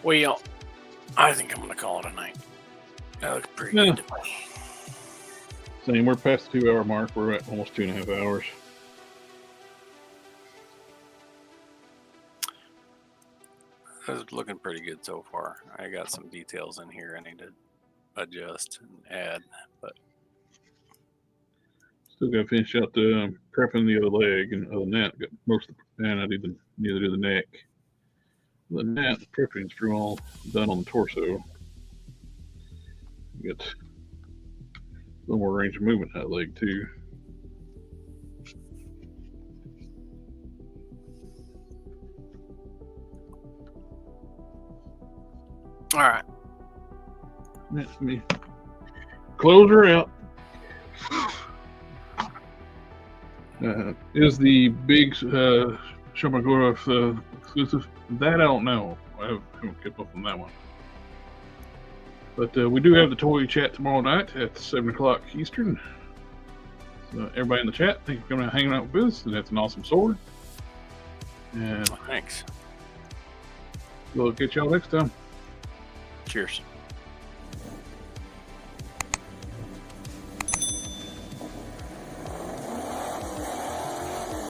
Well, I think I'm going to call it a night. That looks pretty good to me. Same, we're past the 2 hour mark. We're at almost 2.5 hours. It's looking pretty good so far. I got some details in here I need to adjust and add, but still got to finish out the prepping the other leg, and other than that, got most of the and I need to do the neck. The net prepping's pretty all done on the torso. Get a little more range of movement in that leg too. all right. That's me. Close her out. Is the big Shomagorov exclusive? That I don't know. I haven't kept up on that one. But we do have the toy chat tomorrow night at 7 o'clock Eastern. So everybody in the chat, thank you for coming out and hanging out with us. And that's an awesome sword. And Thanks. we'll catch y'all next time. Cheers.